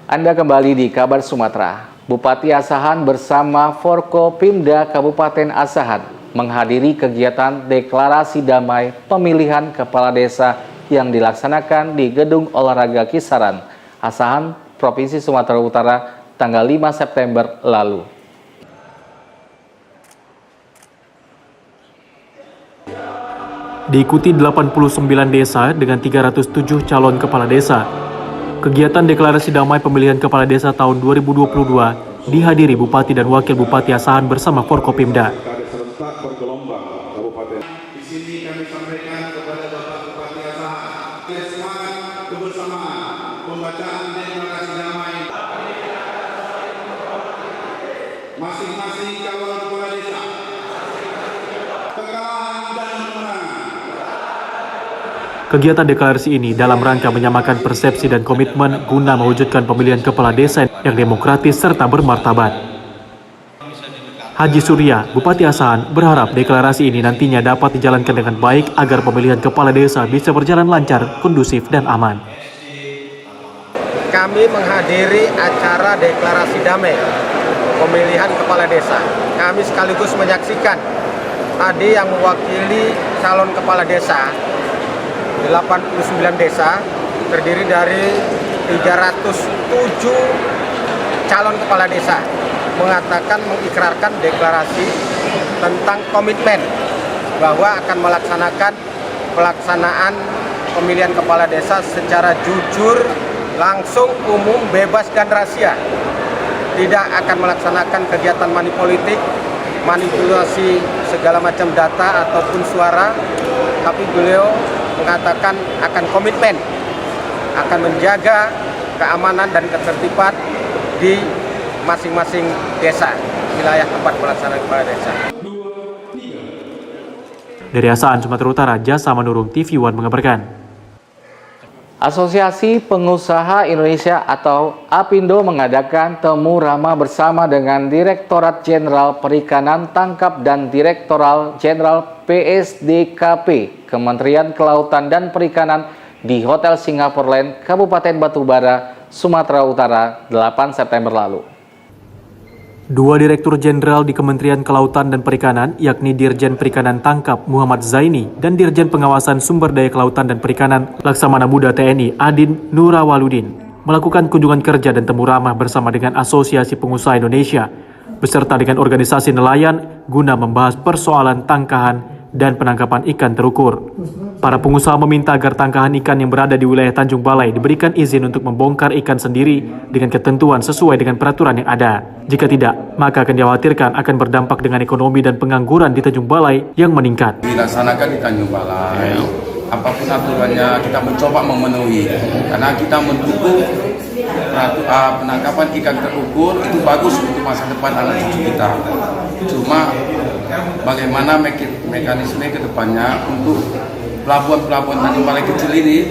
Speaker 1: Anda kembali di Kabar Sumatera. Bupati Asahan bersama Forkopimda Kabupaten Asahan menghadiri kegiatan deklarasi damai pemilihan kepala desa yang dilaksanakan di Gedung Olahraga Kisaran, Asahan, Provinsi Sumatera Utara, tanggal 5 September lalu.
Speaker 2: Diikuti 89 desa dengan 307 calon kepala desa. Kegiatan deklarasi damai pemilihan kepala desa tahun 2022 dihadiri Bupati dan Wakil Bupati Asahan bersama Forkopimda.
Speaker 18: Di sini kami sampaikan kepada Bapak Bupati Asahan, semangat kebersamaan, pembacaan deklarasi damai. Masing-masing calon kepala desa, kekalahan dan kemenangan.
Speaker 2: Kegiatan deklarasi ini dalam rangka menyamakan persepsi dan komitmen guna mewujudkan pemilihan kepala desa yang demokratis serta bermartabat. Haji Surya, Bupati Asahan, berharap deklarasi ini nantinya dapat dijalankan dengan baik agar pemilihan kepala desa bisa berjalan lancar, kondusif, dan aman.
Speaker 6: Kami menghadiri acara deklarasi damai pemilihan kepala desa. Kami sekaligus menyaksikan tadi yang mewakili calon kepala desa 89 desa, terdiri dari 307 calon kepala desa, mengatakan, mengikrarkan deklarasi tentang komitmen bahwa akan melaksanakan pelaksanaan pemilihan kepala desa secara jujur, langsung, umum, bebas, dan rahasia. Tidak akan melaksanakan kegiatan manipolitik, manipulasi segala macam data ataupun suara, tapi beliau mengatakan akan komitmen, akan menjaga keamanan dan ketertiban di masing-masing desa, wilayah tempat pelaksanaan kepala desa.
Speaker 2: Dari Asahan, Sumatera Utara, Jasa Manurung TV One mengabarkan.
Speaker 1: Asosiasi Pengusaha Indonesia atau APindo mengadakan temu ramah bersama dengan Direktorat Jenderal Perikanan Tangkap dan Direktorat Jenderal PSDKP Kementerian Kelautan dan Perikanan di Hotel Singapore Land, Kabupaten Batubara, Sumatera Utara, 8 September lalu.
Speaker 2: Dua Direktur Jenderal di Kementerian Kelautan dan Perikanan, yakni Dirjen Perikanan Tangkap Muhammad Zaini dan Dirjen Pengawasan Sumber Daya Kelautan dan Perikanan Laksamana Muda TNI Adin Nurawaludin, melakukan kunjungan kerja dan temu ramah bersama dengan Asosiasi Pengusaha Indonesia, beserta dengan organisasi nelayan guna membahas persoalan tangkahan dan penangkapan ikan terukur. Para pengusaha meminta agar tangkahan ikan yang berada di wilayah Tanjung Balai diberikan izin untuk membongkar ikan sendiri dengan ketentuan sesuai dengan peraturan yang ada. Jika tidak, maka akan dikhawatirkan akan berdampak dengan ekonomi dan pengangguran di Tanjung Balai yang meningkat.
Speaker 7: Dilaksanakan di Tanjung Balai, apapun aturannya kita mencoba memenuhi, karena kita mendukung penangkapan ikan terukur itu bagus untuk masa depan anak cucu kita. Cuma bagaimana mekanisme ke depannya untuk pelabuhan-pelabuhan Tanjung Balai kecil ini,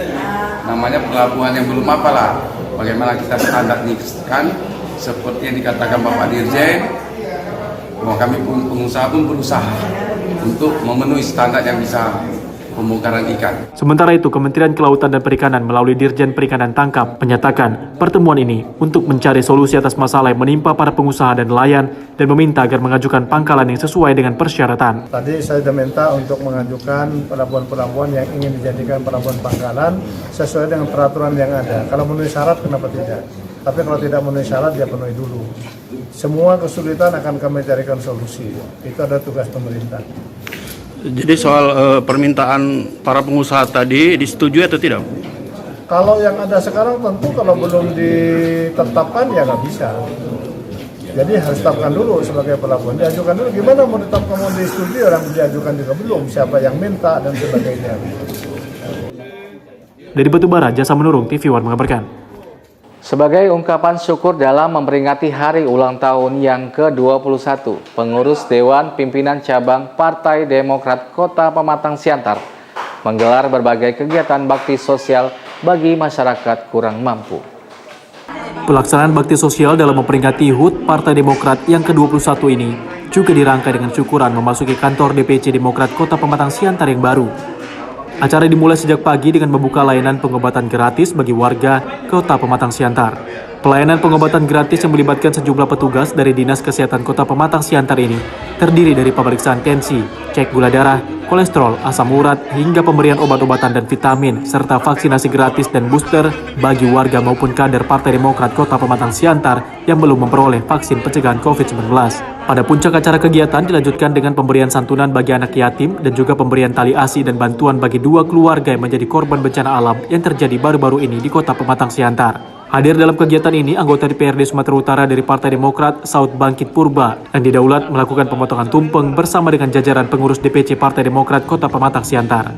Speaker 7: namanya pelabuhan yang belum apalah, bagaimana kita standariskan seperti yang dikatakan Bapak Dirjen, bahwa kami pengusaha pun berusaha untuk memenuhi standar yang bisa pembongkaran ikan.
Speaker 2: Sementara itu, Kementerian Kelautan dan Perikanan melalui Dirjen Perikanan Tangkap menyatakan pertemuan ini untuk mencari solusi atas masalah yang menimpa para pengusaha dan nelayan dan meminta agar mengajukan pangkalan yang sesuai dengan persyaratan.
Speaker 19: Tadi saya sudah minta untuk mengajukan pelabuhan-pelabuhan yang ingin dijadikan pelabuhan pangkalan sesuai dengan peraturan yang ada. Kalau memenuhi syarat, kenapa tidak? Tapi kalau tidak memenuhi syarat, dia penuhi dulu. Semua kesulitan akan kami carikan solusi. Itu ada tugas pemerintah.
Speaker 20: Jadi soal permintaan para pengusaha tadi disetujui atau tidak?
Speaker 19: Kalau yang ada sekarang tentu kalau belum ditetapkan ya nggak bisa. Jadi harus tetapkan dulu sebagai pelabuhan, diajukan dulu. Gimana mau ditetapkan, mau disetujui, orang diajukan juga belum, siapa yang minta dan sebagainya.
Speaker 2: Dari Batubara, Jasa Menurung, TV One mengabarkan.
Speaker 1: Sebagai ungkapan syukur dalam memperingati hari ulang tahun yang ke-21, pengurus Dewan Pimpinan Cabang Partai Demokrat Kota Pematang Siantar menggelar berbagai kegiatan bakti sosial bagi masyarakat kurang mampu.
Speaker 2: Pelaksanaan bakti sosial dalam memperingati HUT Partai Demokrat yang ke-21 ini juga dirangkai dengan syukuran memasuki kantor DPC Demokrat Kota Pematang Siantar yang baru. Acara dimulai sejak pagi dengan membuka layanan pengobatan gratis bagi warga Kota Pematang Siantar. Pelayanan pengobatan gratis yang melibatkan sejumlah petugas dari Dinas Kesehatan Kota Pematang Siantar ini terdiri dari pemeriksaan tensi, cek gula darah, kolesterol, asam urat, hingga pemberian obat-obatan dan vitamin, serta vaksinasi gratis dan booster bagi warga maupun kader Partai Demokrat Kota Pematang Siantar yang belum memperoleh vaksin pencegahan COVID-19. Pada puncak acara kegiatan dilanjutkan dengan pemberian santunan bagi anak yatim dan juga pemberian tali asi dan bantuan bagi 2 keluarga yang menjadi korban bencana alam yang terjadi baru-baru ini di Kota Pematang Siantar. Hadir dalam kegiatan ini anggota DPRD Sumatera Utara dari Partai Demokrat Saud Bangkit Purba dan didaulat melakukan pemotongan tumpeng bersama dengan jajaran pengurus DPC Partai Demokrat Kota Pematang Siantar.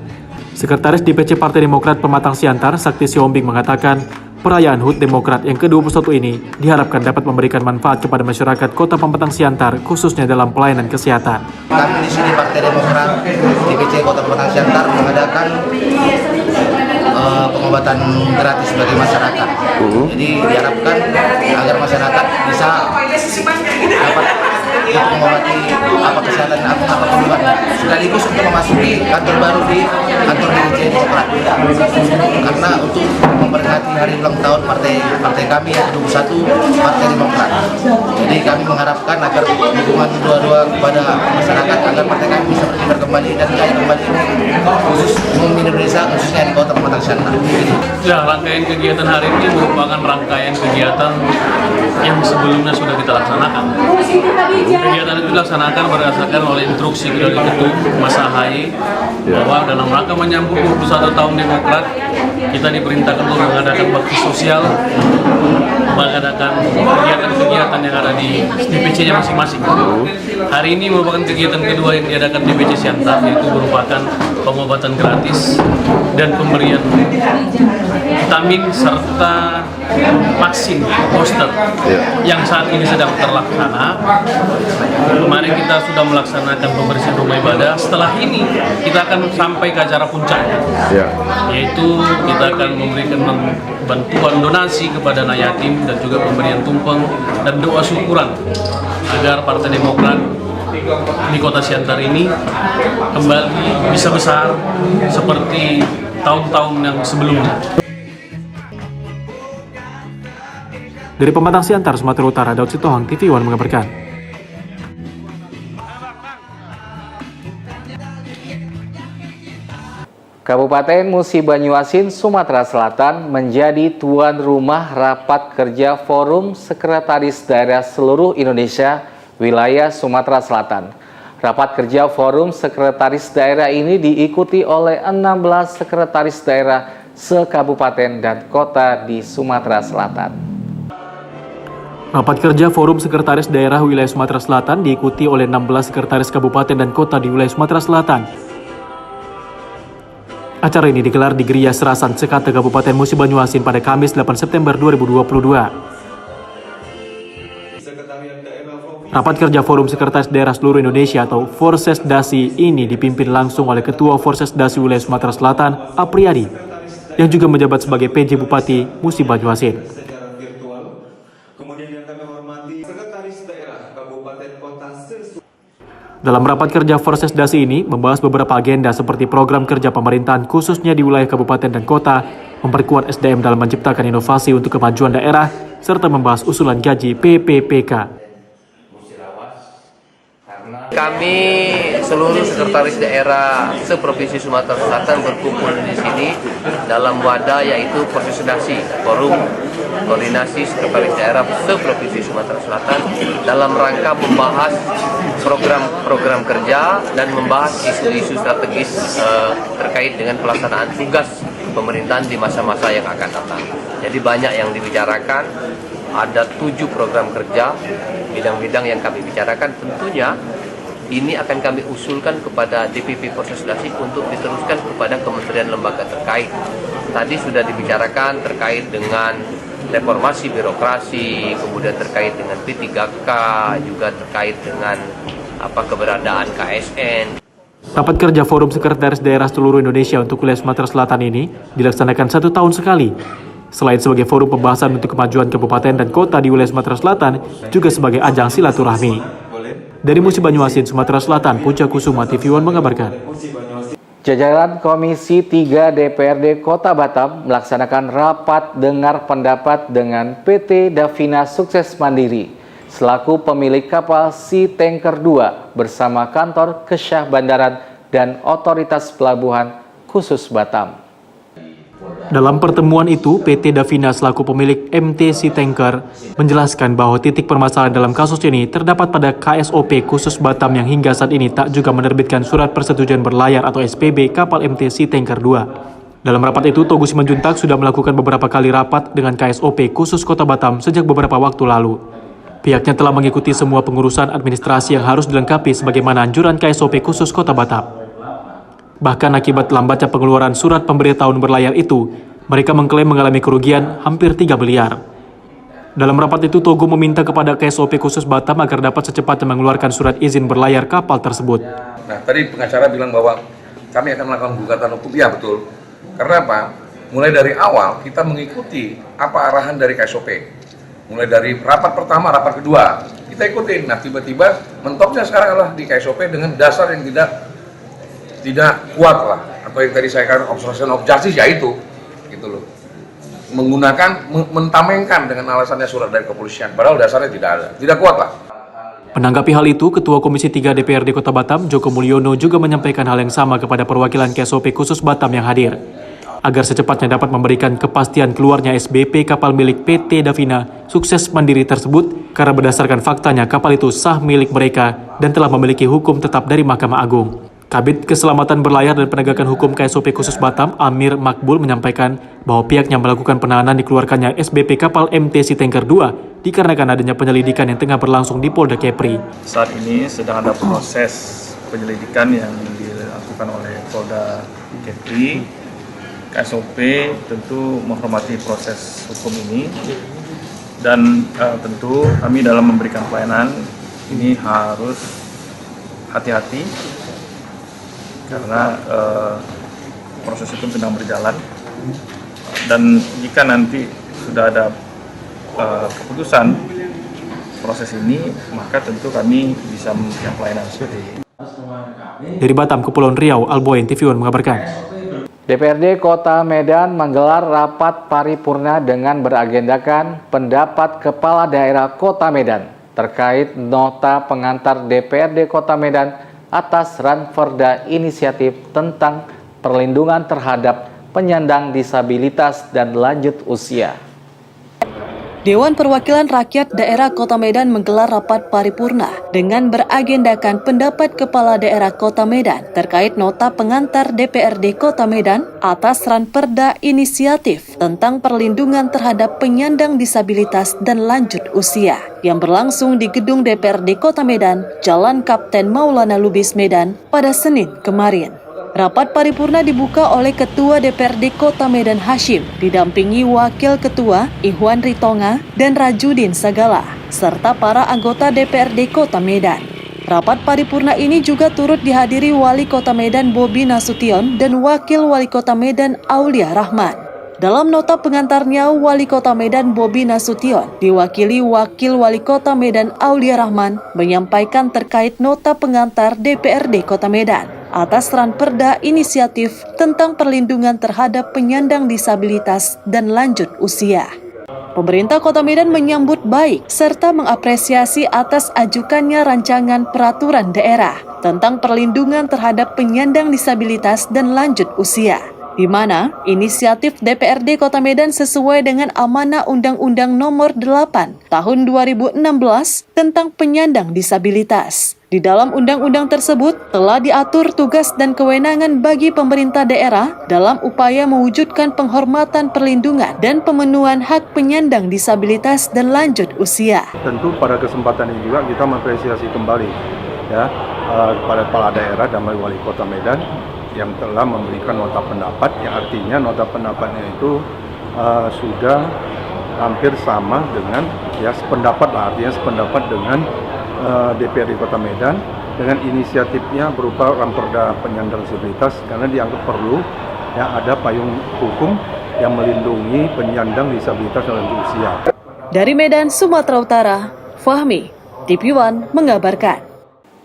Speaker 2: Sekretaris DPC Partai Demokrat Pematang Siantar Sakti Siombing mengatakan perayaan HUT Demokrat yang ke-21 ini diharapkan dapat memberikan manfaat kepada masyarakat Kota Pematang Siantar khususnya dalam pelayanan kesehatan.
Speaker 21: Kami di sini Partai Demokrat DPC Kota Pematang Siantar mengadakan pengobatan gratis bagi masyarakat. Jadi diharapkan agar masyarakat bisa dapat mengobati apa kesehatan apa keperluannya. Sekaligus untuk memasuki kantor baru di kantor DPC Demokrat. Karena untuk memperingati hari ulang tahun partai kami yang ke-21 Partai Demokrat. Jadi kami mengharapkan agar dukungan dua-dua kepada masyarakat agar partai kami bisa berkibar kembali dan kaya kembali khusus umum Indonesia khususnya di Kota Pematang Siantar.
Speaker 22: Ya, rangkaian kegiatan hari ini merupakan rangkaian kegiatan yang sebelumnya sudah kita laksanakan. Kegiatan itu dilaksanakan berdasarkan oleh instruksi dari Ketum Mas Ahaye bahwa dalam rangka menyambut 21 tahun Demokrat kita diperintahkan untuk mengadakan bakti sosial, mengadakan kegiatan-kegiatan yang ada di DPC-nya masing-masing. Hari ini merupakan kegiatan kedua yang diadakan DPC Siantar, yaitu merupakan pengobatan gratis dan pemberian vitamin serta vaksin booster yang saat ini sedang terlaksana. Kemarin kita sudah melaksanakan pembersihan rumah ibadah. Setelah ini kita akan sampai ke acara puncaknya, yaitu kita akan memberikan bantuan donasi kepada anak yatim dan juga pemberian tumpeng dan doa syukuran agar Partai Demokrat di Kota Siantar ini kembali bisa besar seperti tahun-tahun yang sebelumnya.
Speaker 2: Dari Pematang Siantar, Sumatera Utara, Daud Sitohang, TV One mengabarkan.
Speaker 1: Kabupaten Musi Banyuasin, Sumatera Selatan menjadi tuan rumah rapat kerja Forum Sekretaris Daerah Seluruh Indonesia Wilayah Sumatera Selatan. Rapat kerja Forum Sekretaris Daerah ini diikuti oleh 16 sekretaris daerah se-kabupaten dan kota di Sumatera Selatan.
Speaker 2: Rapat kerja Forum Sekretaris Daerah Wilayah Sumatera Selatan diikuti oleh 16 sekretaris kabupaten dan kota di wilayah Sumatera Selatan. Acara ini digelar di Geria Serasan Sekate Kabupaten Musi Banyuasin pada Kamis 8 September 2022. Rapat kerja Forum Sekretaris Daerah Seluruh Indonesia atau Forsesdasi ini dipimpin langsung oleh Ketua Forsesdasi Wilayah Sumatera Selatan, Apriyadi, yang juga menjabat sebagai PJ Bupati Musi Banyuasin. Dalam rapat kerja Forsesdasi ini membahas beberapa agenda seperti program kerja pemerintahan khususnya di wilayah kabupaten dan kota, memperkuat SDM dalam menciptakan inovasi untuk kemajuan daerah, serta membahas usulan gaji PPPK.
Speaker 5: Kami seluruh sekretaris daerah se-Provinsi Sumatera Selatan berkumpul di sini dalam wadah yaitu Forsesdasi, Forum Koordinasi Sekretaris Daerah se-Provinsi Sumatera Selatan, dalam rangka membahas program-program kerja dan membahas isu-isu strategis terkait dengan pelaksanaan tugas pemerintahan di masa-masa yang akan datang. Jadi banyak yang dibicarakan, ada 7 program kerja, bidang-bidang yang kami bicarakan tentunya ini akan kami usulkan kepada DPP Forsesdasi untuk diteruskan kepada kementerian lembaga terkait. Tadi sudah dibicarakan terkait dengan reformasi birokrasi, kemudian terkait dengan P3K, juga terkait dengan keberadaan KSN.
Speaker 2: Rapat kerja Forum Sekretaris Daerah Seluruh Indonesia untuk wilayah Sumatera Selatan ini dilaksanakan 1 tahun sekali. Selain sebagai forum pembahasan untuk kemajuan kabupaten dan kota di wilayah Sumatera Selatan, juga sebagai ajang silaturahmi. Dari Musi Banyuasin, Sumatera Selatan, Puja Kusuma, TV One mengabarkan.
Speaker 1: Jajaran Komisi 3 DPRD Kota Batam melaksanakan rapat dengar pendapat dengan PT Davina Sukses Mandiri selaku pemilik kapal Sea Tanker 2 bersama kantor Kesyah Bandaran dan Otoritas Pelabuhan Khusus Batam.
Speaker 2: Dalam pertemuan itu, PT Davina selaku pemilik MT Sea Tanker menjelaskan bahwa titik permasalahan dalam kasus ini terdapat pada KSOP Khusus Batam yang hingga saat ini tak juga menerbitkan surat persetujuan berlayar atau SPB kapal MT Sea Tanker 2. Dalam rapat itu, Togu Simanjuntak sudah melakukan beberapa kali rapat dengan KSOP Khusus Kota Batam sejak beberapa waktu lalu. Pihaknya telah mengikuti semua pengurusan administrasi yang harus dilengkapi sebagaimana anjuran KSOP Khusus Kota Batam. Bahkan akibat lambatnya pengeluaran surat pemberitahuan berlayar itu, mereka mengklaim mengalami kerugian hampir 3 miliar. Dalam rapat itu, Togu meminta kepada KSOP Khusus Batam agar dapat secepatnya mengeluarkan surat izin berlayar kapal tersebut.
Speaker 8: Nah, tadi pengacara bilang bahwa kami akan melakukan gugatan hukum. Ya, betul. Karena apa? Mulai dari awal kita mengikuti apa arahan dari KSOP. Mulai dari rapat pertama, rapat kedua, kita ikutin. Nah, tiba-tiba mentoknya sekarang adalah di KSOP dengan dasar yang tidak kuat lah, atau yang tadi saya katakan obstruction of justice, yaitu gitu loh, menggunakan mentamengkan dengan alasannya surat dari kepolisian, padahal dasarnya tidak kuat lah.
Speaker 2: Menanggapi hal itu, Ketua Komisi 3 DPRD Kota Batam, Joko Mulyono juga menyampaikan hal yang sama kepada perwakilan KSOP Khusus Batam yang hadir, agar secepatnya dapat memberikan kepastian keluarnya SBP kapal milik PT Davina Sukses Mandiri tersebut, karena berdasarkan faktanya kapal itu sah milik mereka dan telah memiliki hukum tetap dari Mahkamah Agung. Kabid Keselamatan Berlayar dan Penegakan Hukum KSOP Khusus Batam, Amir Makbul, menyampaikan bahwa pihaknya melakukan penahanan dikeluarkannya SBP kapal MT Sea Tanker 2 dikarenakan adanya penyelidikan yang tengah berlangsung di Polda Kepri.
Speaker 23: Saat ini sedang ada proses penyelidikan yang dilakukan oleh Polda Kepri. KSOP tentu menghormati proses hukum ini dan tentu kami dalam memberikan pelayanan ini harus hati-hati karena proses hukum sedang berjalan, dan jika nanti sudah ada keputusan proses ini, maka tentu kami bisa macam yang pelayanan seperti
Speaker 2: Dari Batam, Kepulauan Riau, Alboen TV One mengabarkan.
Speaker 1: DPRD Kota Medan menggelar rapat paripurna dengan beragendakan pendapat Kepala Daerah Kota Medan terkait nota pengantar DPRD Kota Medan atas Ranperda Inisiatif tentang perlindungan terhadap penyandang disabilitas dan lanjut usia.
Speaker 9: Dewan Perwakilan Rakyat Daerah Kota Medan menggelar rapat paripurna dengan beragendakan pendapat Kepala Daerah Kota Medan terkait nota pengantar DPRD Kota Medan atas Ranperda Inisiatif tentang perlindungan terhadap penyandang disabilitas dan lanjut usia yang berlangsung di gedung DPRD Kota Medan, Jalan Kapten Maulana Lubis Medan pada Senin kemarin. Rapat paripurna dibuka oleh Ketua DPRD Kota Medan Hashim, didampingi Wakil Ketua Ihwan Ritonga dan Rajudin Sagala, serta para anggota DPRD Kota Medan. Rapat paripurna ini juga turut dihadiri Wali Kota Medan Bobi Nasution dan Wakil Wali Kota Medan Aulia Rahman. Dalam nota pengantarnya, Wali Kota Medan Bobi Nasution diwakili Wakil Wali Kota Medan Aulia Rahman menyampaikan terkait nota pengantar DPRD Kota Medan atas Ranperda Inisiatif tentang perlindungan terhadap penyandang disabilitas dan lanjut usia. Pemerintah Kota Medan menyambut baik serta mengapresiasi atas ajukannya rancangan peraturan daerah tentang perlindungan terhadap penyandang disabilitas dan lanjut usia, di mana inisiatif DPRD Kota Medan sesuai dengan amanah Undang-Undang Nomor 8 Tahun 2016 tentang penyandang disabilitas. Di dalam undang-undang tersebut telah diatur tugas dan kewenangan bagi pemerintah daerah dalam upaya mewujudkan penghormatan perlindungan dan pemenuhan hak penyandang disabilitas dan lanjut usia.
Speaker 13: Tentu pada kesempatan ini juga kita mengapresiasi kembali ya kepada kepala daerah dan wali kota Medan yang telah memberikan nota pendapat, yang artinya nota pendapatnya itu sudah hampir sama dengan ya sependapat lah, artinya sependapat dengan DPRD Kota Medan dengan inisiatifnya berupa Ranperda penyandang disabilitas karena dianggap perlu ya ada payung hukum yang melindungi penyandang disabilitas dan lanjut usia.
Speaker 9: Dari Medan, Sumatera Utara, Fahmi, TV One mengabarkan.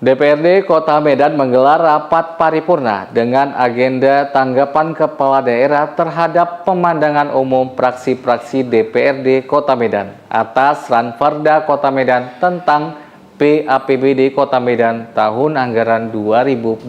Speaker 1: DPRD Kota Medan menggelar rapat paripurna dengan agenda tanggapan Kepala Daerah terhadap pemandangan umum praksi-praksi DPRD Kota Medan atas Ranperda Kota Medan tentang PAPBD Kota Medan tahun anggaran 2022.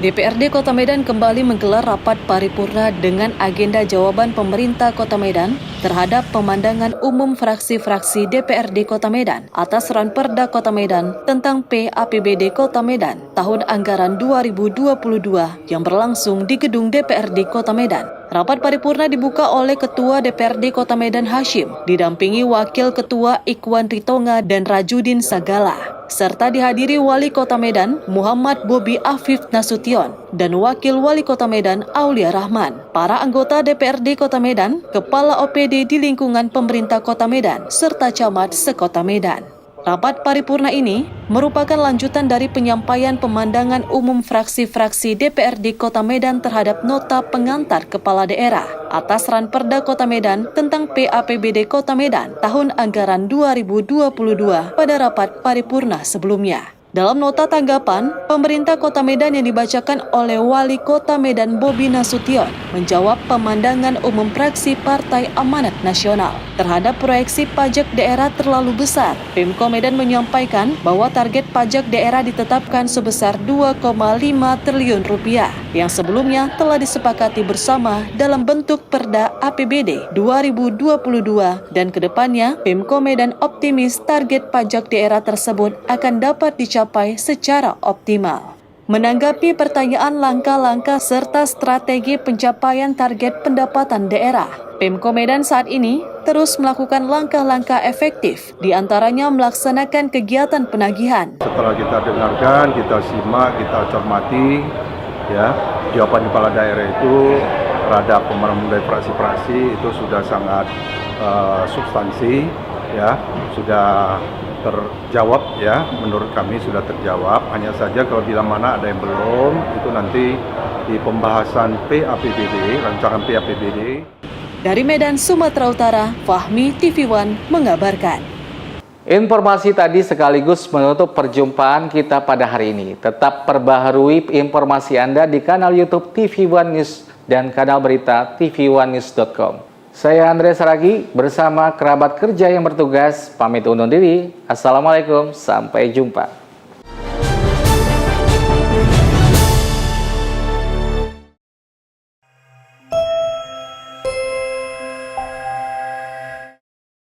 Speaker 9: DPRD Kota Medan kembali menggelar rapat paripurna dengan agenda jawaban pemerintah Kota Medan terhadap pemandangan umum fraksi-fraksi DPRD Kota Medan atas Ranperda Kota Medan tentang PAPBD Kota Medan tahun anggaran 2022 yang berlangsung di gedung DPRD Kota Medan. Rapat paripurna dibuka oleh Ketua DPRD Kota Medan Hashim, didampingi Wakil Ketua Ihwan Ritonga dan Rajudin Sagala, serta dihadiri Wali Kota Medan Muhammad Bobi Afif Nasution dan Wakil Wali Kota Medan Aulia Rahman, para anggota DPRD Kota Medan, Kepala OPD di lingkungan pemerintah Kota Medan, serta camat sekota Medan. Rapat paripurna ini merupakan lanjutan dari penyampaian pemandangan umum fraksi-fraksi DPRD Kota Medan terhadap nota pengantar Kepala Daerah atas Ranperda Kota Medan tentang PAPBD Kota Medan tahun anggaran 2022 pada rapat paripurna sebelumnya. Dalam nota tanggapan, pemerintah Kota Medan yang dibacakan oleh Wali Kota Medan Bobi Nasution menjawab pemandangan umum praksi Partai Amanat Nasional terhadap proyeksi pajak daerah terlalu besar. Pemko Medan menyampaikan bahwa target pajak daerah ditetapkan sebesar 2,5 triliun rupiah yang sebelumnya telah disepakati bersama dalam bentuk Perda APBD 2022 dan kedepannya Pemko Medan optimis target pajak daerah tersebut akan dapat dicapai secara optimal. Menanggapi pertanyaan langkah-langkah serta strategi pencapaian target pendapatan daerah, Pemko Medan saat ini terus melakukan langkah-langkah efektif, diantaranya melaksanakan kegiatan penagihan.
Speaker 13: Setelah kita dengarkan, kita simak, kita cermati, ya jawaban kepala daerah itu terhadap pemenuhan dari praksi-praksi itu sudah sangat substansi, ya sudah terjawab, ya menurut kami sudah terjawab. Hanya saja kalau bila mana ada yang belum, itu nanti di pembahasan PAPBD, rancangan PAPBD.
Speaker 9: Dari Medan, Sumatera Utara, Fahmi, TV One mengabarkan.
Speaker 1: Informasi tadi sekaligus menutup perjumpaan kita pada hari ini. Tetap perbaharui informasi Anda di kanal YouTube TV One News dan kanal berita tv1news.com. Saya Andre Saragi bersama kerabat kerja yang bertugas pamit undur diri. Assalamualaikum, sampai jumpa.